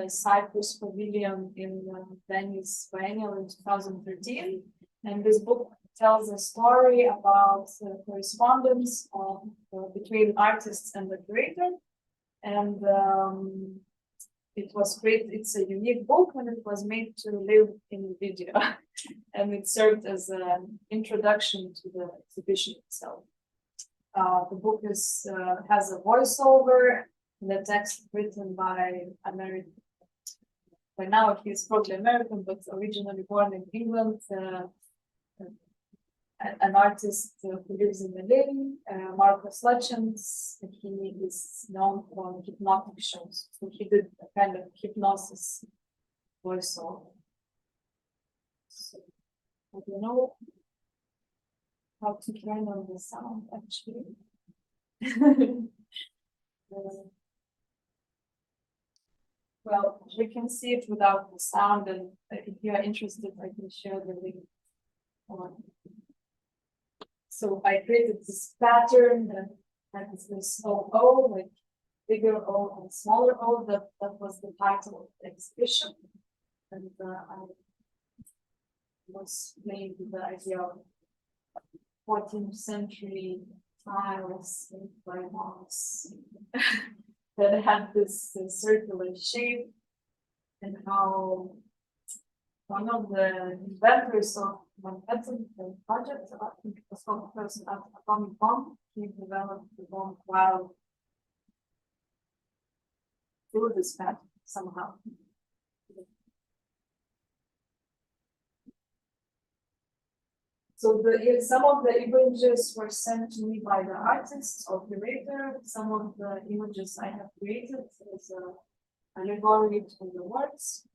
Cyprus Pavilion in Venice, Lithuania in 2013. And this book tells a story about correspondence between artists and the curator. And it was created, it's a unique book, and it was made to live in video. And it served as an introduction to the exhibition itself. The book has a voiceover, the text written by American. By now he's probably American, but originally born in England. An artist who lives in Berlin, Marcus Lutchens. He is known for hypnotic shows. So he did a kind of hypnosis voiceover. So I don't know how to turn on the sound actually. Well, we can see it without the sound, and if you are interested, I can share the link. So I created this pattern that has this O, like bigger O and smaller O. That was the title of the exhibition, and I was playing with the idea of 14th century tiles by monks that had this circular shape, and how one of the inventors of Manhattan project, I think it was called the person at atomic bomb, he developed the bomb while through this pattern somehow. So some of the images were sent to me by the artist or curator. Some of the images I have created as an allegory to the words.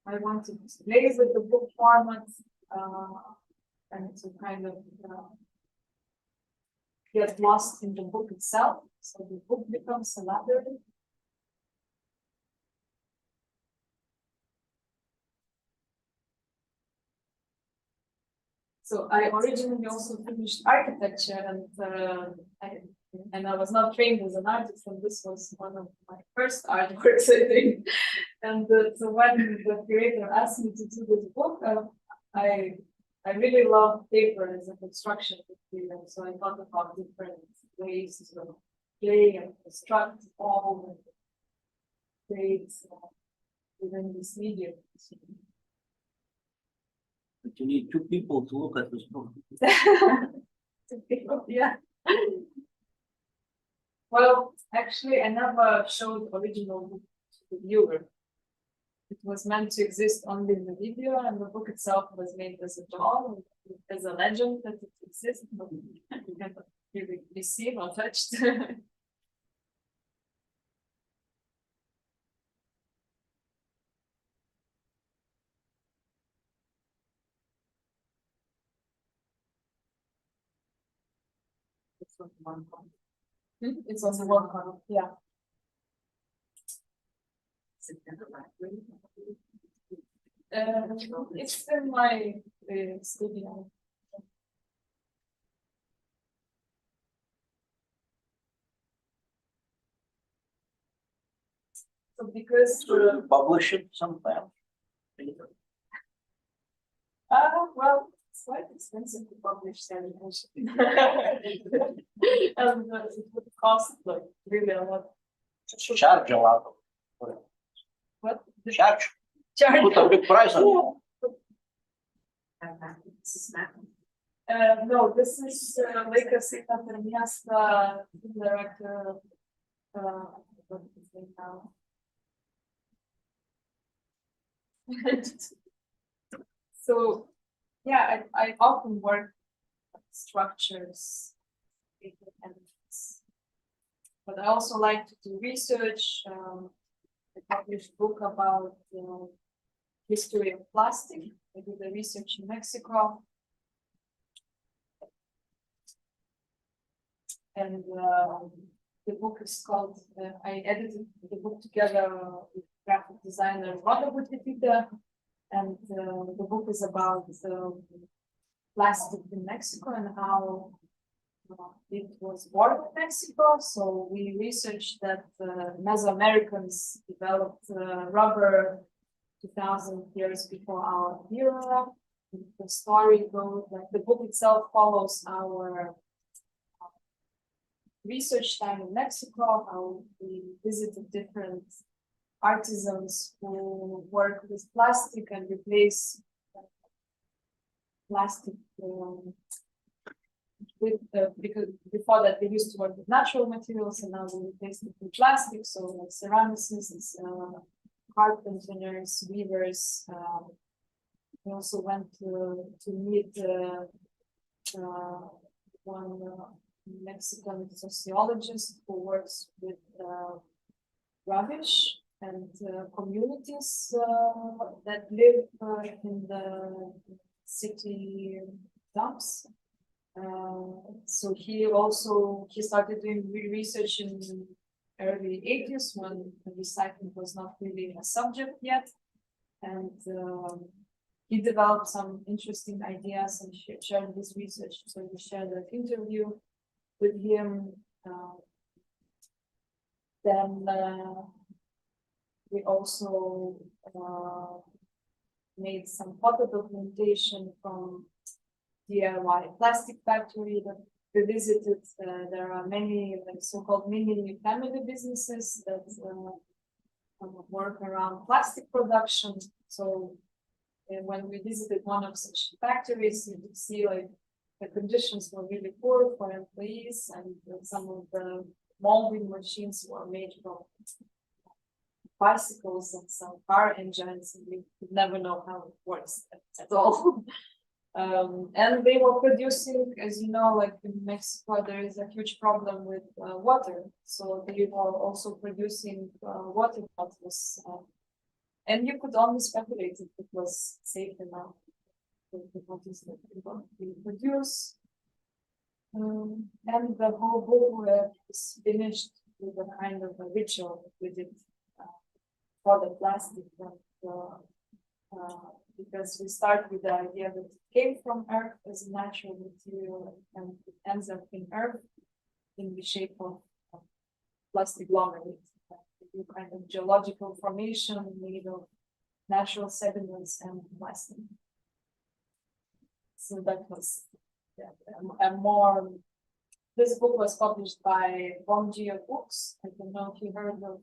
I wanted to play with the book format and to kind of get lost in the book itself. So the book becomes a library. So I originally also finished architecture, and I was not trained as an artist, and this was one of my first artworks, I think. And so when the curator asked me to do this book, I really love paper as a construction material. So I thought about different ways to play and construct all and create within this medium. But you need two people to look at this book. Yeah. Well, actually, I never showed original book to the viewer. It was meant to exist only in the video, and the book itself was made as a doll, as a legend that it exists, but you cannot really be seen or touched. It's on one part. It's on the one part, yeah. It's in my studio. So because Publish it sometime. well, It's quite expensive to publish animation. And it would cost like really a lot. Charge a lot. What? Charge. Put a big price on it. No, this is Laikas Eita per miestą director. What is his name now? So, yeah, I often work with structures, but I also like to do research. I published a book about history of plastic. I did the research in Mexico. And the book is called, I edited the book together with graphic designer Viktorija Rybakova, and the book is about plastic in Mexico and how it was born in Mexico. So we researched that Mesoamericans developed rubber 2,000 years before our era. The story goes, like the book itself follows our research time in Mexico, how we visited different artisans who work with plastic and replace plastic with, because before that they used to work with natural materials and now they replace it with plastic. So like ceramicists, carpenters, weavers. We also went to meet one Mexican sociologist who works with rubbish and communities that live in the city dumps. So he started doing research in early 80s when recycling was not really a subject yet, and he developed some interesting ideas and shared his research. So we shared an interview with him. Then we also made some photo documentation from DIY plastic factory that we visited. There are many like so-called mini family businesses that work around plastic production. So when we visited one of such factories, you could see like the conditions were really poor for employees, and some of the molding machines were made from bicycles and some car engines, and we could never know how it works at all. And they were producing, as you know, like in Mexico, there is a huge problem with water. So they were also producing water bottles. And you could only speculate if it was safe enough with the bottles that we produce. And the whole book is finished with a kind of a ritual with it for the plastic. Because we start with the idea that it came from Earth as a natural material and it ends up in Earth in the shape of plastic glomerate, a new kind of geological formation made of natural sediments and plastic. So that was a more. This book was published by Bongia Books. I don't know if you heard of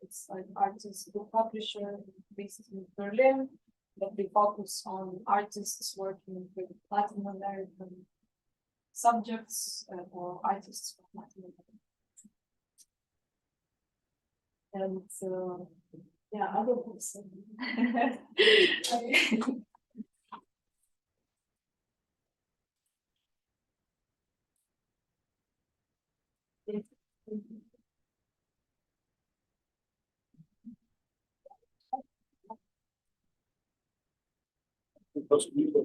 it's like artist book publisher based in Berlin. But they focus on artists working with Latin American subjects or artists from Latin America. And yeah, other books. Because